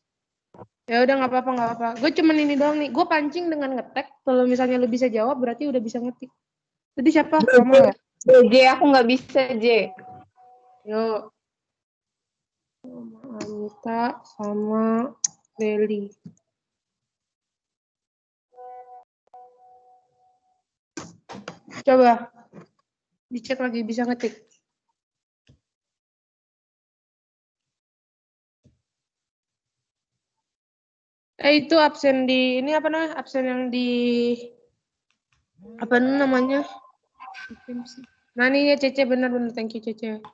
Ya udah nggak apa-apa. Gue cuman ini doang nih. Gue pancing dengan ngetek. Kalau misalnya lu bisa jawab berarti udah bisa ngetik. Tadi siapa? Kamu ya? J, aku nggak bisa, J. Yuk. Anita sama Leli. Coba dicek lagi bisa ngetik. Itu absen di ini apa namanya? Absen yang di apa namanya? Nah ini ya Cece benar-benar thank you Cece.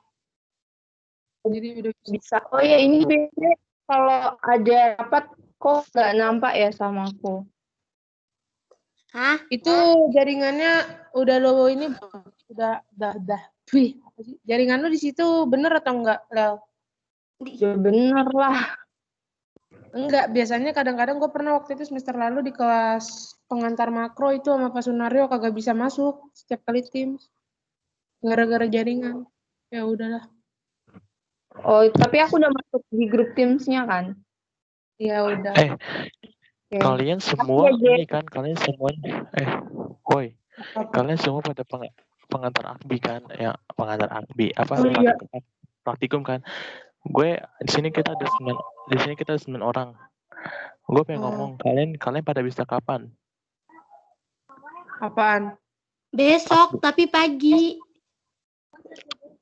Jadi udah Bisa. Oh ya ini biasanya kalau ada rapat kok nggak nampak ya sama aku. Hah? Itu jaringannya udah lo ini udah. Wih, apa sih? Jaringan lo di situ bener atau enggak, Lel? Ya bener lah. Enggak, biasanya kadang-kadang gue pernah waktu itu semester lalu di kelas pengantar makro itu sama Pak Sunario kagak bisa masuk setiap kali tim. Gara-gara jaringan. Ya udahlah. Oh, tapi aku udah masuk di grup Teams-nya kan. Ya udah. Kalian semua ini kan, kalian semuanya woi. Kalian semua pada pengantar akbi kan? Ya, pengantar akbi apa? Iya. Praktikum kan? Gue di sini kita ada 9 orang. Gue pengen ngomong, kalian pada bisa kapan? Apaan? Besok, tapi pagi.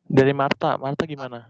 Dari Marta gimana?